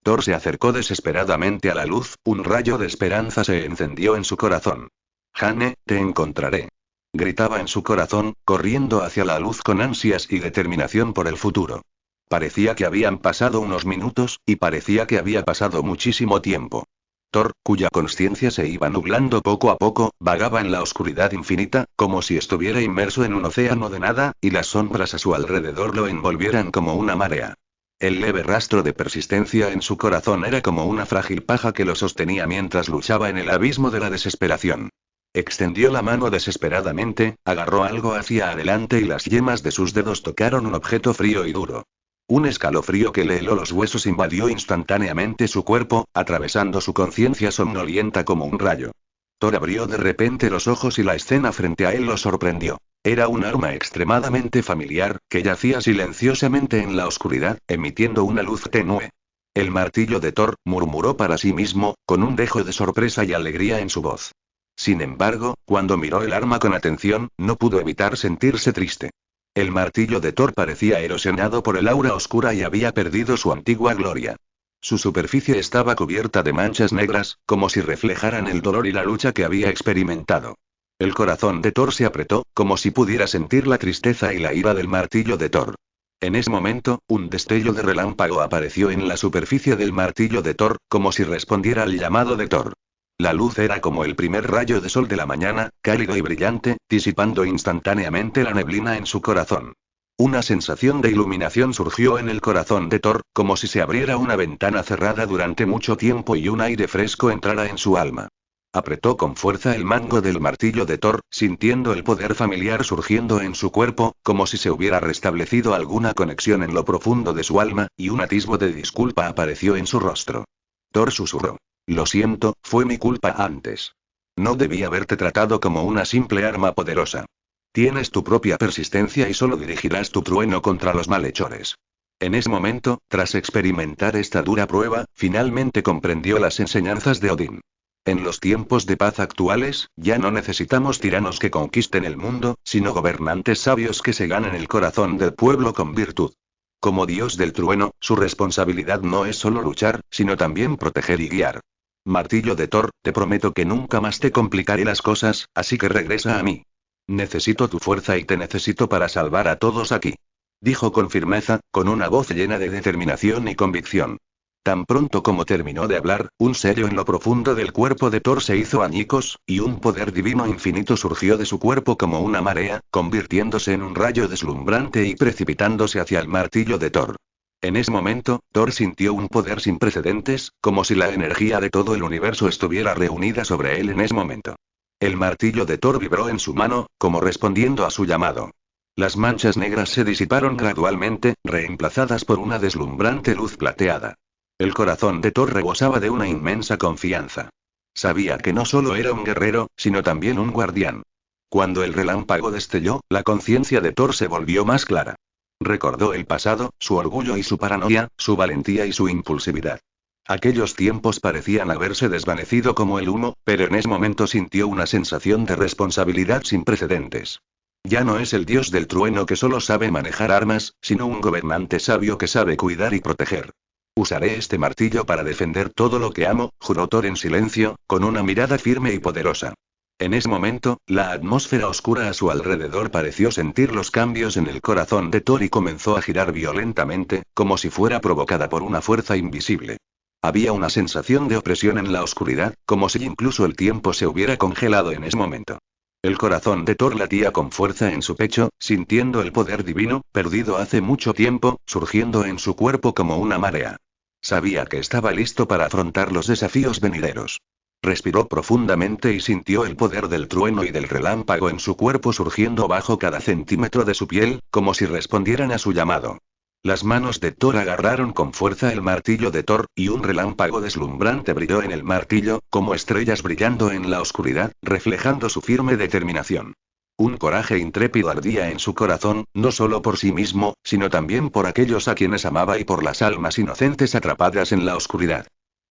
Thor se acercó desesperadamente a la luz, un rayo de esperanza se encendió en su corazón. Jane, te encontraré. Gritaba en su corazón, corriendo hacia la luz con ansias y determinación por el futuro. Parecía que habían pasado unos minutos, y parecía que había pasado muchísimo tiempo. Thor, cuya consciencia se iba nublando poco a poco, vagaba en la oscuridad infinita, como si estuviera inmerso en un océano de nada, y las sombras a su alrededor lo envolvieran como una marea. El leve rastro de persistencia en su corazón era como una frágil paja que lo sostenía mientras luchaba en el abismo de la desesperación. Extendió la mano desesperadamente, agarró algo hacia adelante y las yemas de sus dedos tocaron un objeto frío y duro. Un escalofrío que le heló los huesos invadió instantáneamente su cuerpo, atravesando su conciencia somnolienta como un rayo. Thor abrió de repente los ojos y la escena frente a él lo sorprendió. Era un arma extremadamente familiar, que yacía silenciosamente en la oscuridad, emitiendo una luz tenue. El martillo de Thor, murmuró para sí mismo, con un dejo de sorpresa y alegría en su voz. Sin embargo, cuando miró el arma con atención, no pudo evitar sentirse triste. El martillo de Thor parecía erosionado por el aura oscura y había perdido su antigua gloria. Su superficie estaba cubierta de manchas negras, como si reflejaran el dolor y la lucha que había experimentado. El corazón de Thor se apretó, como si pudiera sentir la tristeza y la ira del martillo de Thor. En ese momento, un destello de relámpago apareció en la superficie del martillo de Thor, como si respondiera al llamado de Thor. La luz era como el primer rayo de sol de la mañana, cálido y brillante, disipando instantáneamente la neblina en su corazón. Una sensación de iluminación surgió en el corazón de Thor, como si se abriera una ventana cerrada durante mucho tiempo y un aire fresco entrara en su alma. Apretó con fuerza el mango del martillo de Thor, sintiendo el poder familiar surgiendo en su cuerpo, como si se hubiera restablecido alguna conexión en lo profundo de su alma, y un atisbo de disculpa apareció en su rostro. Thor susurró. Lo siento, fue mi culpa antes. No debí haberte tratado como una simple arma poderosa. Tienes tu propia persistencia y solo dirigirás tu trueno contra los malhechores. En ese momento, tras experimentar esta dura prueba, finalmente comprendió las enseñanzas de Odín. En los tiempos de paz actuales, ya no necesitamos tiranos que conquisten el mundo, sino gobernantes sabios que se ganen el corazón del pueblo con virtud. Como dios del trueno, su responsabilidad no es solo luchar, sino también proteger y guiar. Martillo de Thor, te prometo que nunca más te complicaré las cosas, así que regresa a mí. Necesito tu fuerza y te necesito para salvar a todos aquí. Dijo con firmeza, con una voz llena de determinación y convicción. Tan pronto como terminó de hablar, un sello en lo profundo del cuerpo de Thor se hizo añicos, y un poder divino infinito surgió de su cuerpo como una marea, convirtiéndose en un rayo deslumbrante y precipitándose hacia el martillo de Thor. En ese momento, Thor sintió un poder sin precedentes, como si la energía de todo el universo estuviera reunida sobre él en ese momento. El martillo de Thor vibró en su mano, como respondiendo a su llamado. Las manchas negras se disiparon gradualmente, reemplazadas por una deslumbrante luz plateada. El corazón de Thor rebosaba de una inmensa confianza. Sabía que no solo era un guerrero, sino también un guardián. Cuando el relámpago destelló, la conciencia de Thor se volvió más clara. Recordó el pasado, su orgullo y su paranoia, su valentía y su impulsividad. Aquellos tiempos parecían haberse desvanecido como el humo, pero en ese momento sintió una sensación de responsabilidad sin precedentes. Ya no es el dios del trueno que solo sabe manejar armas, sino un gobernante sabio que sabe cuidar y proteger. Usaré este martillo para defender todo lo que amo, juró Thor en silencio, con una mirada firme y poderosa. En ese momento, la atmósfera oscura a su alrededor pareció sentir los cambios en el corazón de Thor y comenzó a girar violentamente, como si fuera provocada por una fuerza invisible. Había una sensación de opresión en la oscuridad, como si incluso el tiempo se hubiera congelado en ese momento. El corazón de Thor latía con fuerza en su pecho, sintiendo el poder divino, perdido hace mucho tiempo, surgiendo en su cuerpo como una marea. Sabía que estaba listo para afrontar los desafíos venideros. Respiró profundamente y sintió el poder del trueno y del relámpago en su cuerpo surgiendo bajo cada centímetro de su piel, como si respondieran a su llamado. Las manos de Thor agarraron con fuerza el martillo de Thor, y un relámpago deslumbrante brilló en el martillo, como estrellas brillando en la oscuridad, reflejando su firme determinación. Un coraje intrépido ardía en su corazón, no solo por sí mismo, sino también por aquellos a quienes amaba y por las almas inocentes atrapadas en la oscuridad.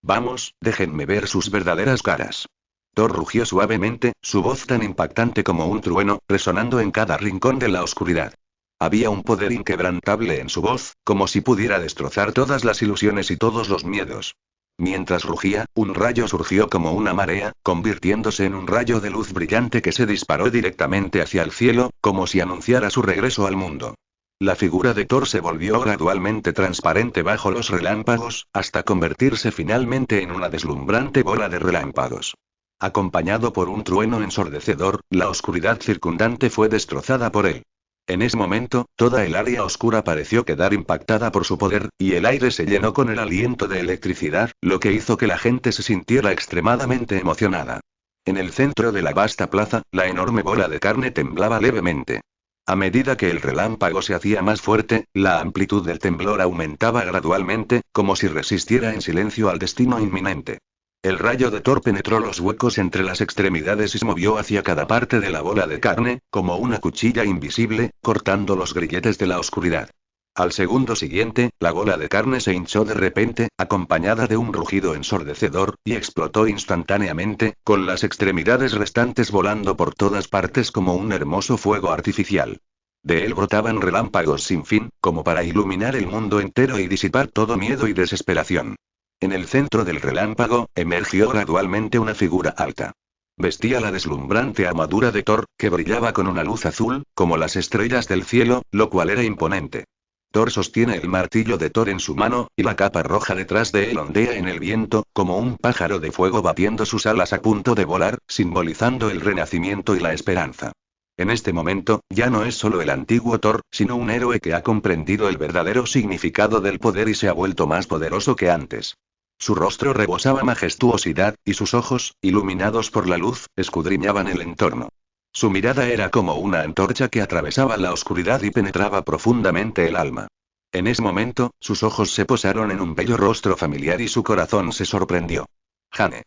Vamos, déjenme ver sus verdaderas caras. Thor rugió suavemente, su voz tan impactante como un trueno, resonando en cada rincón de la oscuridad. Había un poder inquebrantable en su voz, como si pudiera destrozar todas las ilusiones y todos los miedos. Mientras rugía, un rayo surgió como una marea, convirtiéndose en un rayo de luz brillante que se disparó directamente hacia el cielo, como si anunciara su regreso al mundo. La figura de Thor se volvió gradualmente transparente bajo los relámpagos, hasta convertirse finalmente en una deslumbrante bola de relámpagos. Acompañado por un trueno ensordecedor, la oscuridad circundante fue destrozada por él. En ese momento, toda el área oscura pareció quedar impactada por su poder, y el aire se llenó con el aliento de electricidad, lo que hizo que la gente se sintiera extremadamente emocionada. En el centro de la vasta plaza, la enorme bola de carne temblaba levemente. A medida que el relámpago se hacía más fuerte, la amplitud del temblor aumentaba gradualmente, como si resistiera en silencio al destino inminente. El rayo de Thor penetró los huecos entre las extremidades y se movió hacia cada parte de la bola de carne, como una cuchilla invisible, cortando los grilletes de la oscuridad. Al segundo siguiente, la bola de carne se hinchó de repente, acompañada de un rugido ensordecedor, y explotó instantáneamente, con las extremidades restantes volando por todas partes como un hermoso fuego artificial. De él brotaban relámpagos sin fin, como para iluminar el mundo entero y disipar todo miedo y desesperación. En el centro del relámpago, emergió gradualmente una figura alta. Vestía la deslumbrante armadura de Thor, que brillaba con una luz azul, como las estrellas del cielo, lo cual era imponente. Thor sostiene el martillo de Thor en su mano, y la capa roja detrás de él ondea en el viento, como un pájaro de fuego batiendo sus alas a punto de volar, simbolizando el renacimiento y la esperanza. En este momento, ya no es solo el antiguo Thor, sino un héroe que ha comprendido el verdadero significado del poder y se ha vuelto más poderoso que antes. Su rostro rebosaba majestuosidad, y sus ojos, iluminados por la luz, escudriñaban el entorno. Su mirada era como una antorcha que atravesaba la oscuridad y penetraba profundamente el alma. En ese momento, sus ojos se posaron en un bello rostro familiar y su corazón se sorprendió. «Jane».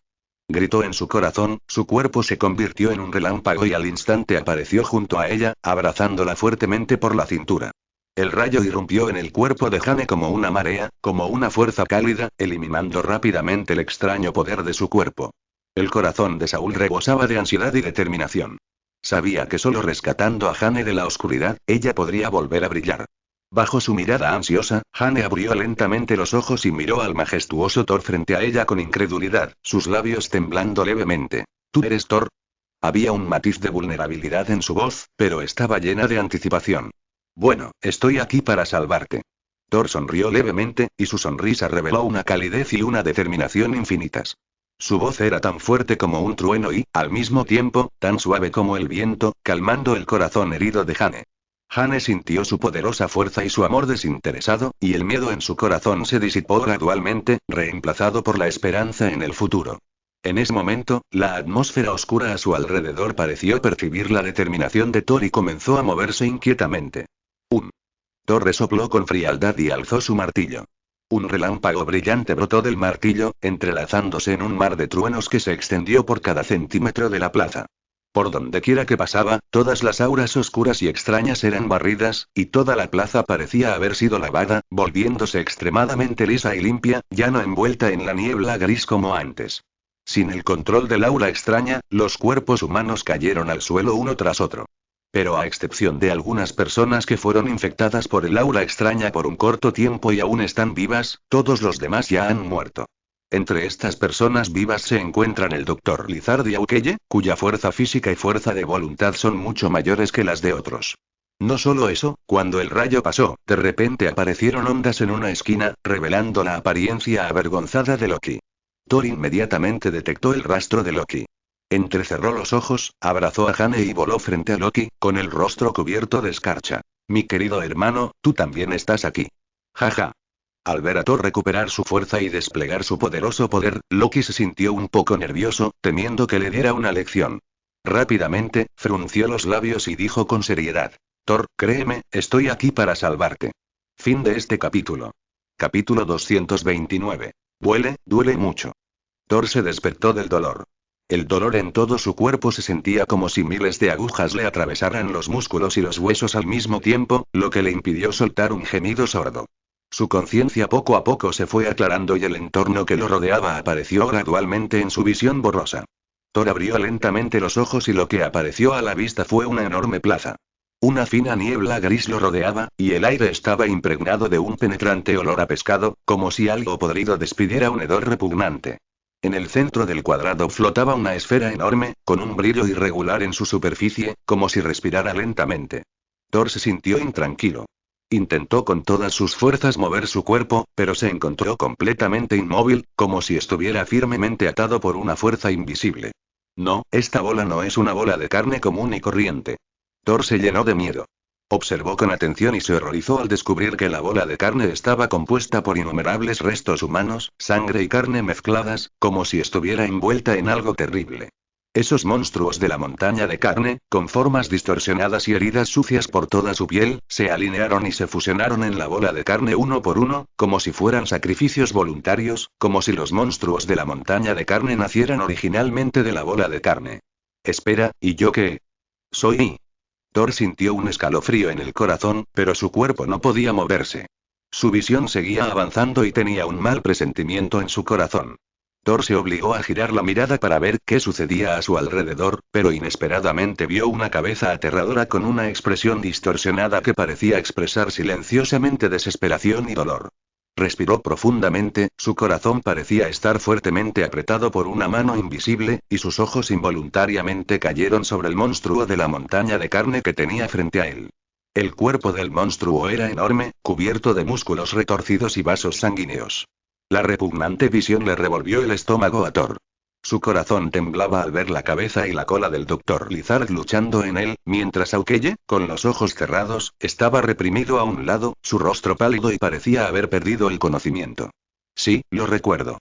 Gritó en su corazón, su cuerpo se convirtió en un relámpago y al instante apareció junto a ella, abrazándola fuertemente por la cintura. El rayo irrumpió en el cuerpo de Jane como una marea, como una fuerza cálida, eliminando rápidamente el extraño poder de su cuerpo. El corazón de Saúl rebosaba de ansiedad y determinación. Sabía que solo rescatando a Jane de la oscuridad, ella podría volver a brillar. Bajo su mirada ansiosa, Jane abrió lentamente los ojos y miró al majestuoso Thor frente a ella con incredulidad, sus labios temblando levemente. ¿Tú eres Thor? Había un matiz de vulnerabilidad en su voz, pero estaba llena de anticipación. Bueno, estoy aquí para salvarte. Thor sonrió levemente, y su sonrisa reveló una calidez y una determinación infinitas. Su voz era tan fuerte como un trueno y, al mismo tiempo, tan suave como el viento, calmando el corazón herido de Jane. Jane sintió su poderosa fuerza y su amor desinteresado, y el miedo en su corazón se disipó gradualmente, reemplazado por la esperanza en el futuro. En ese momento, la atmósfera oscura a su alrededor pareció percibir la determinación de Thor y comenzó a moverse inquietamente. Thor resopló con frialdad y alzó su martillo. Un relámpago brillante brotó del martillo, entrelazándose en un mar de truenos que se extendió por cada centímetro de la plaza. Por donde quiera que pasaba, todas las auras oscuras y extrañas eran barridas, y toda la plaza parecía haber sido lavada, volviéndose extremadamente lisa y limpia, ya no envuelta en la niebla gris como antes. Sin el control del aura extraña, los cuerpos humanos cayeron al suelo uno tras otro. Pero a excepción de algunas personas que fueron infectadas por el aura extraña por un corto tiempo y aún están vivas, todos los demás ya han muerto. Entre estas personas vivas se encuentran el Dr. Lizard y Aukeye, cuya fuerza física y fuerza de voluntad son mucho mayores que las de otros. No solo eso, cuando el rayo pasó, de repente aparecieron ondas en una esquina, revelando la apariencia avergonzada de Loki. Thor inmediatamente detectó el rastro de Loki. Entrecerró los ojos, abrazó a Jane y voló frente a Loki, con el rostro cubierto de escarcha. Mi querido hermano, tú también estás aquí. Jaja. Al ver a Thor recuperar su fuerza y desplegar su poderoso poder, Loki se sintió un poco nervioso, temiendo que le diera una lección. Rápidamente, frunció los labios y dijo con seriedad. Thor, créeme, estoy aquí para salvarte. Fin de este capítulo. Capítulo 229. Duele mucho. Thor se despertó del dolor. El dolor en todo su cuerpo se sentía como si miles de agujas le atravesaran los músculos y los huesos al mismo tiempo, lo que le impidió soltar un gemido sordo. Su conciencia poco a poco se fue aclarando y el entorno que lo rodeaba apareció gradualmente en su visión borrosa. Thor abrió lentamente los ojos y lo que apareció a la vista fue una enorme plaza. Una fina niebla gris lo rodeaba, y el aire estaba impregnado de un penetrante olor a pescado, como si algo podrido despidiera un hedor repugnante. En el centro del cuadrado flotaba una esfera enorme, con un brillo irregular en su superficie, como si respirara lentamente. Thor se sintió intranquilo. Intentó con todas sus fuerzas mover su cuerpo, pero se encontró completamente inmóvil, como si estuviera firmemente atado por una fuerza invisible. No, esta bola no es una bola de carne común y corriente. Thor se llenó de miedo. Observó con atención y se horrorizó al descubrir que la bola de carne estaba compuesta por innumerables restos humanos, sangre y carne mezcladas, como si estuviera envuelta en algo terrible. Esos monstruos de la montaña de carne, con formas distorsionadas y heridas sucias por toda su piel, se alinearon y se fusionaron en la bola de carne uno por uno, como si fueran sacrificios voluntarios, como si los monstruos de la montaña de carne nacieran originalmente de la bola de carne. Espera, ¿y yo qué? Soy... Thor sintió un escalofrío en el corazón, pero su cuerpo no podía moverse. Su visión seguía avanzando y tenía un mal presentimiento en su corazón. Thor se obligó a girar la mirada para ver qué sucedía a su alrededor, pero inesperadamente vio una cabeza aterradora con una expresión distorsionada que parecía expresar silenciosamente desesperación y dolor. Respiró profundamente, su corazón parecía estar fuertemente apretado por una mano invisible, y sus ojos involuntariamente cayeron sobre el monstruo de la montaña de carne que tenía frente a él. El cuerpo del monstruo era enorme, cubierto de músculos retorcidos y vasos sanguíneos. La repugnante visión le revolvió el estómago a Thor. Su corazón temblaba al ver la cabeza y la cola del Dr. Lizard luchando en él, mientras Aukeye, con los ojos cerrados, estaba reprimido a un lado, su rostro pálido y parecía haber perdido el conocimiento. Sí, lo recuerdo.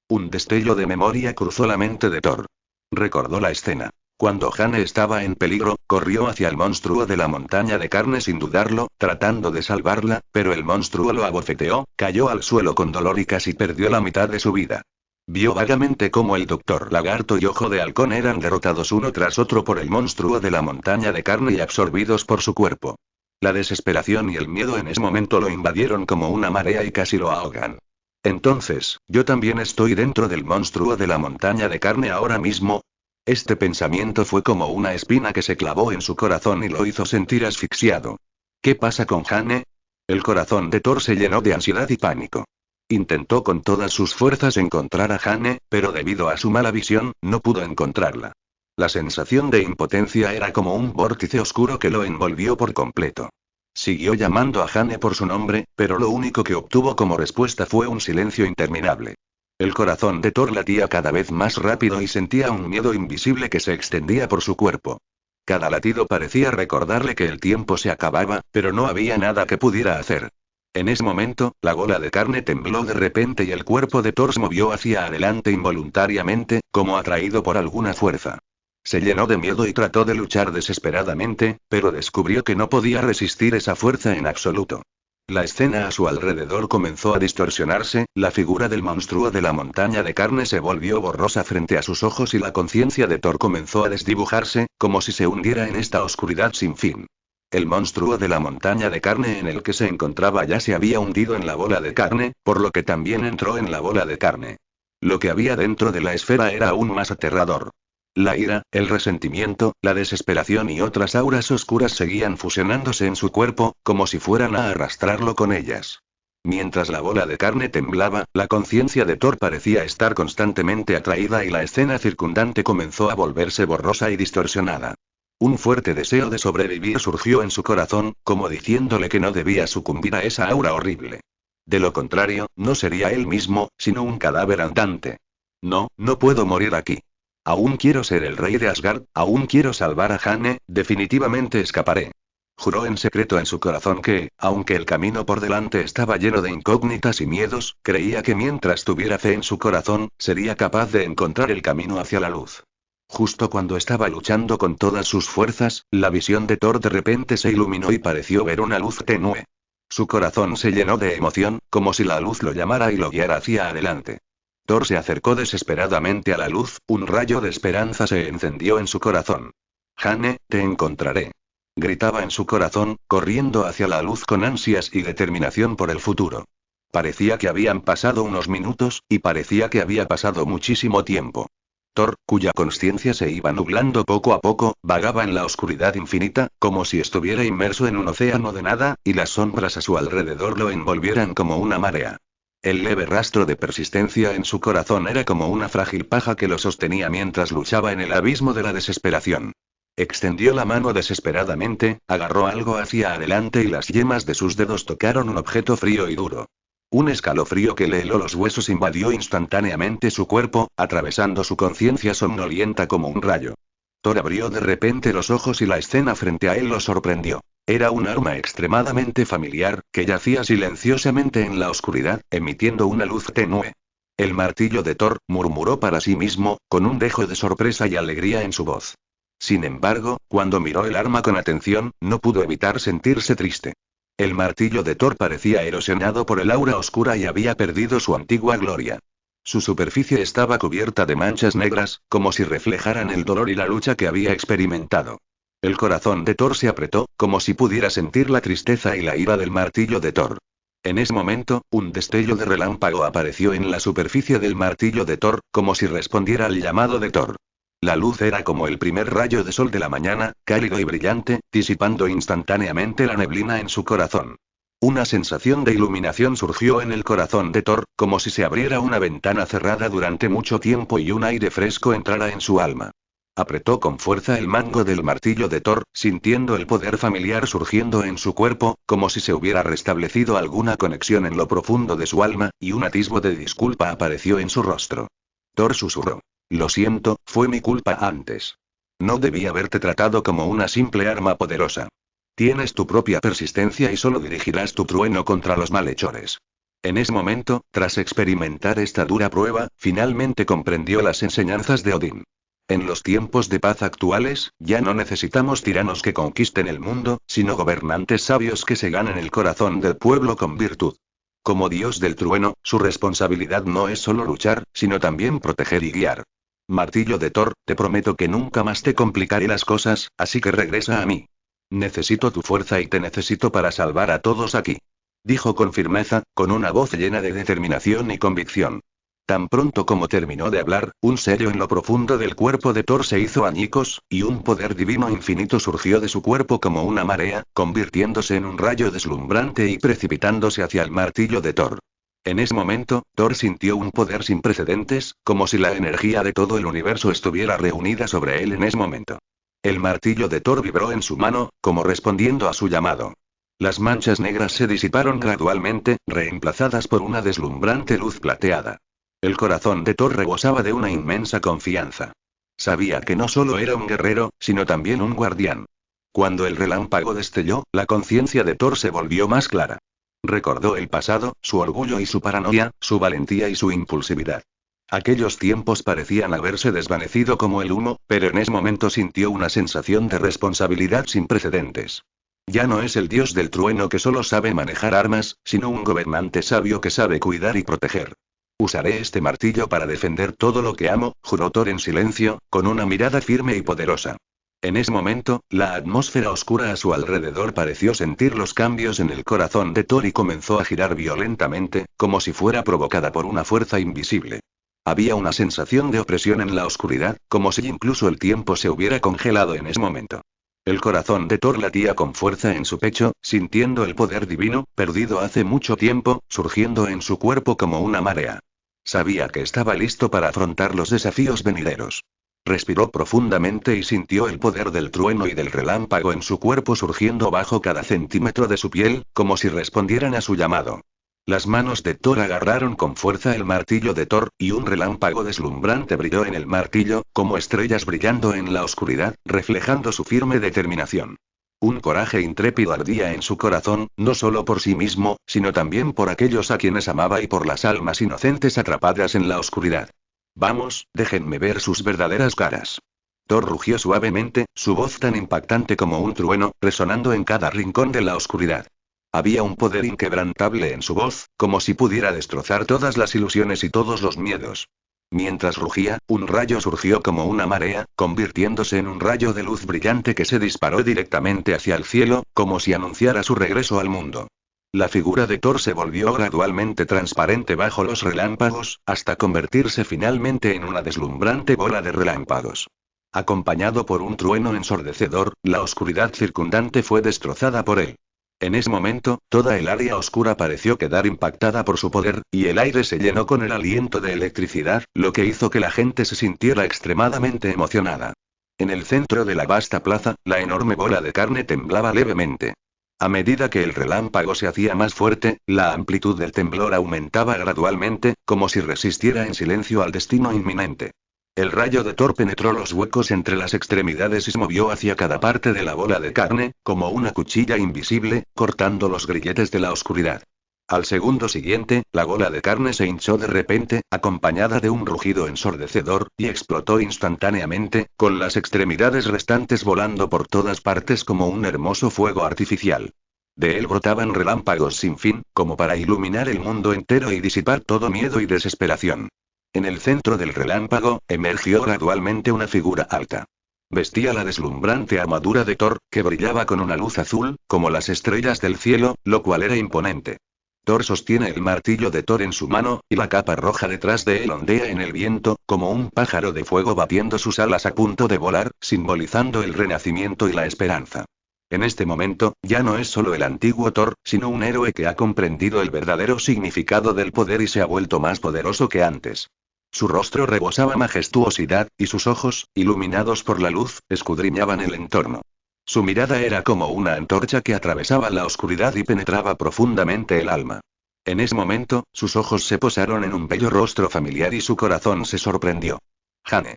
Un destello de memoria cruzó la mente de Thor. Recordó la escena. Cuando Jane estaba en peligro, corrió hacia el monstruo de la montaña de carne sin dudarlo, tratando de salvarla, pero el monstruo lo abofeteó, cayó al suelo con dolor y casi perdió la mitad de su vida. Vio vagamente cómo el Doctor Lagarto y Ojo de Halcón eran derrotados uno tras otro por el monstruo de la montaña de carne y absorbidos por su cuerpo. La desesperación y el miedo en ese momento lo invadieron como una marea y casi lo ahogan. Entonces, ¿yo también estoy dentro del monstruo de la montaña de carne ahora mismo? Este pensamiento fue como una espina que se clavó en su corazón y lo hizo sentir asfixiado. ¿Qué pasa con Jane? El corazón de Thor se llenó de ansiedad y pánico. Intentó con todas sus fuerzas encontrar a Jane, pero debido a su mala visión, no pudo encontrarla. La sensación de impotencia era como un vórtice oscuro que lo envolvió por completo. Siguió llamando a Jane por su nombre, pero lo único que obtuvo como respuesta fue un silencio interminable. El corazón de Thor latía cada vez más rápido y sentía un miedo invisible que se extendía por su cuerpo. Cada latido parecía recordarle que el tiempo se acababa, pero no había nada que pudiera hacer. En ese momento, la bola de carne tembló de repente y el cuerpo de Thor se movió hacia adelante involuntariamente, como atraído por alguna fuerza. Se llenó de miedo y trató de luchar desesperadamente, pero descubrió que no podía resistir esa fuerza en absoluto. La escena a su alrededor comenzó a distorsionarse, la figura del monstruo de la montaña de carne se volvió borrosa frente a sus ojos y la conciencia de Thor comenzó a desdibujarse, como si se hundiera en esta oscuridad sin fin. El monstruo de la montaña de carne en el que se encontraba ya se había hundido en la bola de carne, por lo que también entró en la bola de carne. Lo que había dentro de la esfera era aún más aterrador. La ira, el resentimiento, la desesperación y otras auras oscuras seguían fusionándose en su cuerpo, como si fueran a arrastrarlo con ellas. Mientras la bola de carne temblaba, la conciencia de Thor parecía estar constantemente atraída y la escena circundante comenzó a volverse borrosa y distorsionada. Un fuerte deseo de sobrevivir surgió en su corazón, como diciéndole que no debía sucumbir a esa aura horrible. De lo contrario, no sería él mismo, sino un cadáver andante. No, no puedo morir aquí. Aún quiero ser el rey de Asgard, aún quiero salvar a Jane, definitivamente escaparé. Juró en secreto en su corazón que, aunque el camino por delante estaba lleno de incógnitas y miedos, creía que mientras tuviera fe en su corazón, sería capaz de encontrar el camino hacia la luz. Justo cuando estaba luchando con todas sus fuerzas, la visión de Thor de repente se iluminó y pareció ver una luz tenue. Su corazón se llenó de emoción, como si la luz lo llamara y lo guiara hacia adelante. Thor se acercó desesperadamente a la luz, un rayo de esperanza se encendió en su corazón. Jane, te encontraré. Gritaba en su corazón, corriendo hacia la luz con ansias y determinación por el futuro. Parecía que habían pasado unos minutos, y parecía que había pasado muchísimo tiempo. Thor, cuya conciencia se iba nublando poco a poco, vagaba en la oscuridad infinita, como si estuviera inmerso en un océano de nada, y las sombras a su alrededor lo envolvieran como una marea. El leve rastro de persistencia en su corazón era como una frágil paja que lo sostenía mientras luchaba en el abismo de la desesperación. Extendió la mano desesperadamente, agarró algo hacia adelante y las yemas de sus dedos tocaron un objeto frío y duro. Un escalofrío que le heló los huesos invadió instantáneamente su cuerpo, atravesando su conciencia somnolienta como un rayo. Thor abrió de repente los ojos y la escena frente a él lo sorprendió. Era un arma extremadamente familiar, que yacía silenciosamente en la oscuridad, emitiendo una luz tenue. El martillo de Thor, murmuró para sí mismo, con un dejo de sorpresa y alegría en su voz. Sin embargo, cuando miró el arma con atención, no pudo evitar sentirse triste. El martillo de Thor parecía erosionado por el aura oscura y había perdido su antigua gloria. Su superficie estaba cubierta de manchas negras, como si reflejaran el dolor y la lucha que había experimentado. El corazón de Thor se apretó, como si pudiera sentir la tristeza y la ira del martillo de Thor. En ese momento, un destello de relámpago apareció en la superficie del martillo de Thor, como si respondiera al llamado de Thor. La luz era como el primer rayo de sol de la mañana, cálido y brillante, disipando instantáneamente la neblina en su corazón. Una sensación de iluminación surgió en el corazón de Thor, como si se abriera una ventana cerrada durante mucho tiempo y un aire fresco entrara en su alma. Apretó con fuerza el mango del martillo de Thor, sintiendo el poder familiar surgiendo en su cuerpo, como si se hubiera restablecido alguna conexión en lo profundo de su alma, y un atisbo de disculpa apareció en su rostro. Thor susurró. Lo siento, fue mi culpa antes. No debí haberte tratado como una simple arma poderosa. Tienes tu propia persistencia y solo dirigirás tu trueno contra los malhechores. En ese momento, tras experimentar esta dura prueba, finalmente comprendió las enseñanzas de Odín. En los tiempos de paz actuales, ya no necesitamos tiranos que conquisten el mundo, sino gobernantes sabios que se ganen el corazón del pueblo con virtud. Como dios del trueno, su responsabilidad no es solo luchar, sino también proteger y guiar. Martillo de Thor, te prometo que nunca más te complicaré las cosas, así que regresa a mí. Necesito tu fuerza y te necesito para salvar a todos aquí. Dijo con firmeza, con una voz llena de determinación y convicción. Tan pronto como terminó de hablar, un sello en lo profundo del cuerpo de Thor se hizo añicos, y un poder divino infinito surgió de su cuerpo como una marea, convirtiéndose en un rayo deslumbrante y precipitándose hacia el martillo de Thor. En ese momento, Thor sintió un poder sin precedentes, como si la energía de todo el universo estuviera reunida sobre él en ese momento. El martillo de Thor vibró en su mano, como respondiendo a su llamado. Las manchas negras se disiparon gradualmente, reemplazadas por una deslumbrante luz plateada. El corazón de Thor rebosaba de una inmensa confianza. Sabía que no solo era un guerrero, sino también un guardián. Cuando el relámpago destelló, la conciencia de Thor se volvió más clara. Recordó el pasado, su orgullo y su paranoia, su valentía y su impulsividad. Aquellos tiempos parecían haberse desvanecido como el humo, pero en ese momento sintió una sensación de responsabilidad sin precedentes. Ya no es el dios del trueno que solo sabe manejar armas, sino un gobernante sabio que sabe cuidar y proteger. Usaré este martillo para defender todo lo que amo, juró Thor en silencio, con una mirada firme y poderosa. En ese momento, la atmósfera oscura a su alrededor pareció sentir los cambios en el corazón de Thor y comenzó a girar violentamente, como si fuera provocada por una fuerza invisible. Había una sensación de opresión en la oscuridad, como si incluso el tiempo se hubiera congelado en ese momento. El corazón de Thor latía con fuerza en su pecho, sintiendo el poder divino, perdido hace mucho tiempo, surgiendo en su cuerpo como una marea. Sabía que estaba listo para afrontar los desafíos venideros. Respiró profundamente y sintió el poder del trueno y del relámpago en su cuerpo surgiendo bajo cada centímetro de su piel, como si respondieran a su llamado. Las manos de Thor agarraron con fuerza el martillo de Thor, y un relámpago deslumbrante brilló en el martillo, como estrellas brillando en la oscuridad, reflejando su firme determinación. Un coraje intrépido ardía en su corazón, no solo por sí mismo, sino también por aquellos a quienes amaba y por las almas inocentes atrapadas en la oscuridad. Vamos, déjenme ver sus verdaderas caras. Thor rugió suavemente, su voz tan impactante como un trueno, resonando en cada rincón de la oscuridad. Había un poder inquebrantable en su voz, como si pudiera destrozar todas las ilusiones y todos los miedos. Mientras rugía, un rayo surgió como una marea, convirtiéndose en un rayo de luz brillante que se disparó directamente hacia el cielo, como si anunciara su regreso al mundo. La figura de Thor se volvió gradualmente transparente bajo los relámpagos, hasta convertirse finalmente en una deslumbrante bola de relámpagos. Acompañado por un trueno ensordecedor, la oscuridad circundante fue destrozada por él. En ese momento, toda el área oscura pareció quedar impactada por su poder, y el aire se llenó con el aliento de electricidad, lo que hizo que la gente se sintiera extremadamente emocionada. En el centro de la vasta plaza, la enorme bola de carne temblaba levemente. A medida que el relámpago se hacía más fuerte, la amplitud del temblor aumentaba gradualmente, como si resistiera en silencio al destino inminente. El rayo de Thor penetró los huecos entre las extremidades y se movió hacia cada parte de la bola de carne, como una cuchilla invisible, cortando los grilletes de la oscuridad. Al segundo siguiente, la bola de carne se hinchó de repente, acompañada de un rugido ensordecedor, y explotó instantáneamente, con las extremidades restantes volando por todas partes como un hermoso fuego artificial. De él brotaban relámpagos sin fin, como para iluminar el mundo entero y disipar todo miedo y desesperación. En el centro del relámpago, emergió gradualmente una figura alta. Vestía la deslumbrante armadura de Thor, que brillaba con una luz azul, como las estrellas del cielo, lo cual era imponente. Thor sostiene el martillo de Thor en su mano, y la capa roja detrás de él ondea en el viento, como un pájaro de fuego batiendo sus alas a punto de volar, simbolizando el renacimiento y la esperanza. En este momento, ya no es solo el antiguo Thor, sino un héroe que ha comprendido el verdadero significado del poder y se ha vuelto más poderoso que antes. Su rostro rebosaba majestuosidad, y sus ojos, iluminados por la luz, escudriñaban el entorno. Su mirada era como una antorcha que atravesaba la oscuridad y penetraba profundamente el alma. En ese momento, sus ojos se posaron en un bello rostro familiar y su corazón se sorprendió. «Jane».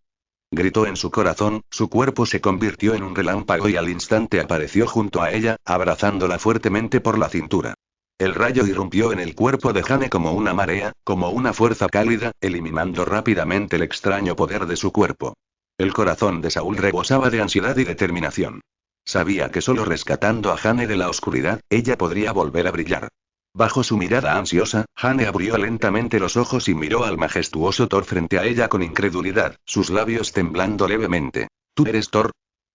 Gritó en su corazón, su cuerpo se convirtió en un relámpago y al instante apareció junto a ella, abrazándola fuertemente por la cintura. El rayo irrumpió en el cuerpo de Jane como una marea, como una fuerza cálida, eliminando rápidamente el extraño poder de su cuerpo. El corazón de Saúl rebosaba de ansiedad y determinación. Sabía que solo rescatando a Jane de la oscuridad, ella podría volver a brillar. Bajo su mirada ansiosa, Jane abrió lentamente los ojos y miró al majestuoso Thor frente a ella con incredulidad, sus labios temblando levemente. ¿Tú eres Thor?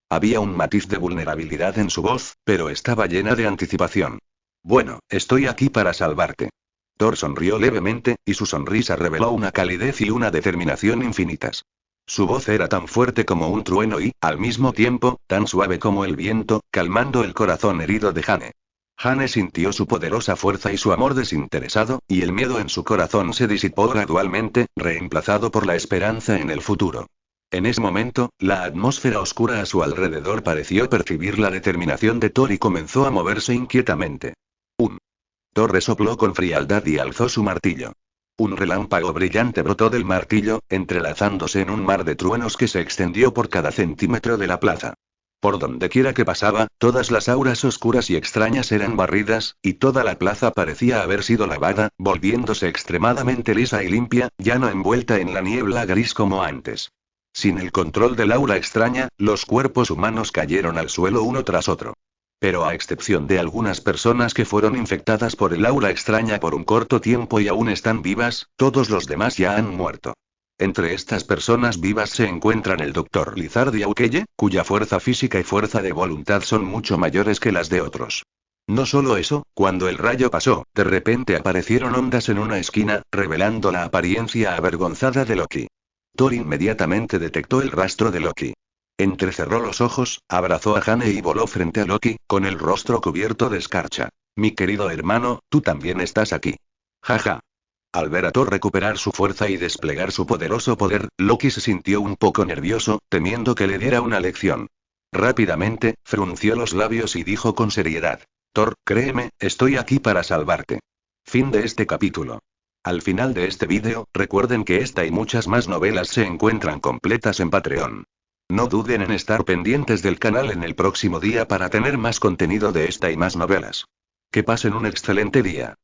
Había un matiz de vulnerabilidad en su voz, pero estaba llena de anticipación. Bueno, estoy aquí para salvarte. Thor sonrió levemente, y su sonrisa reveló una calidez y una determinación infinitas. Su voz era tan fuerte como un trueno y, al mismo tiempo, tan suave como el viento, calmando el corazón herido de Jane. Jane sintió su poderosa fuerza y su amor desinteresado, y el miedo en su corazón se disipó gradualmente, reemplazado por la esperanza en el futuro. En ese momento, la atmósfera oscura a su alrededor pareció percibir la determinación de Thor y comenzó a moverse inquietamente. Thor resopló con frialdad y alzó su martillo. Un relámpago brillante brotó del martillo, entrelazándose en un mar de truenos que se extendió por cada centímetro de la plaza. Por donde quiera que pasaba, todas las auras oscuras y extrañas eran barridas, y toda la plaza parecía haber sido lavada, volviéndose extremadamente lisa y limpia, ya no envuelta en la niebla gris como antes. Sin el control del aura extraña, los cuerpos humanos cayeron al suelo uno tras otro. Pero a excepción de algunas personas que fueron infectadas por el aura extraña por un corto tiempo y aún están vivas, todos los demás ya han muerto. Entre estas personas vivas se encuentran el Dr. Lizard y Aukeye, cuya fuerza física y fuerza de voluntad son mucho mayores que las de otros. No solo eso, cuando el rayo pasó, de repente aparecieron ondas en una esquina, revelando la apariencia avergonzada de Loki. Thor inmediatamente detectó el rastro de Loki. Entrecerró los ojos, abrazó a Jane y voló frente a Loki, con el rostro cubierto de escarcha. Mi querido hermano, tú también estás aquí. Jaja. Al ver a Thor recuperar su fuerza y desplegar su poderoso poder, Loki se sintió un poco nervioso, temiendo que le diera una lección. Rápidamente, frunció los labios y dijo con seriedad. Thor, créeme, estoy aquí para salvarte. Fin de este capítulo. Al final de este vídeo, recuerden que esta y muchas más novelas se encuentran completas en Patreon. No duden en estar pendientes del canal en el próximo día para tener más contenido de esta y más novelas. Que pasen un excelente día.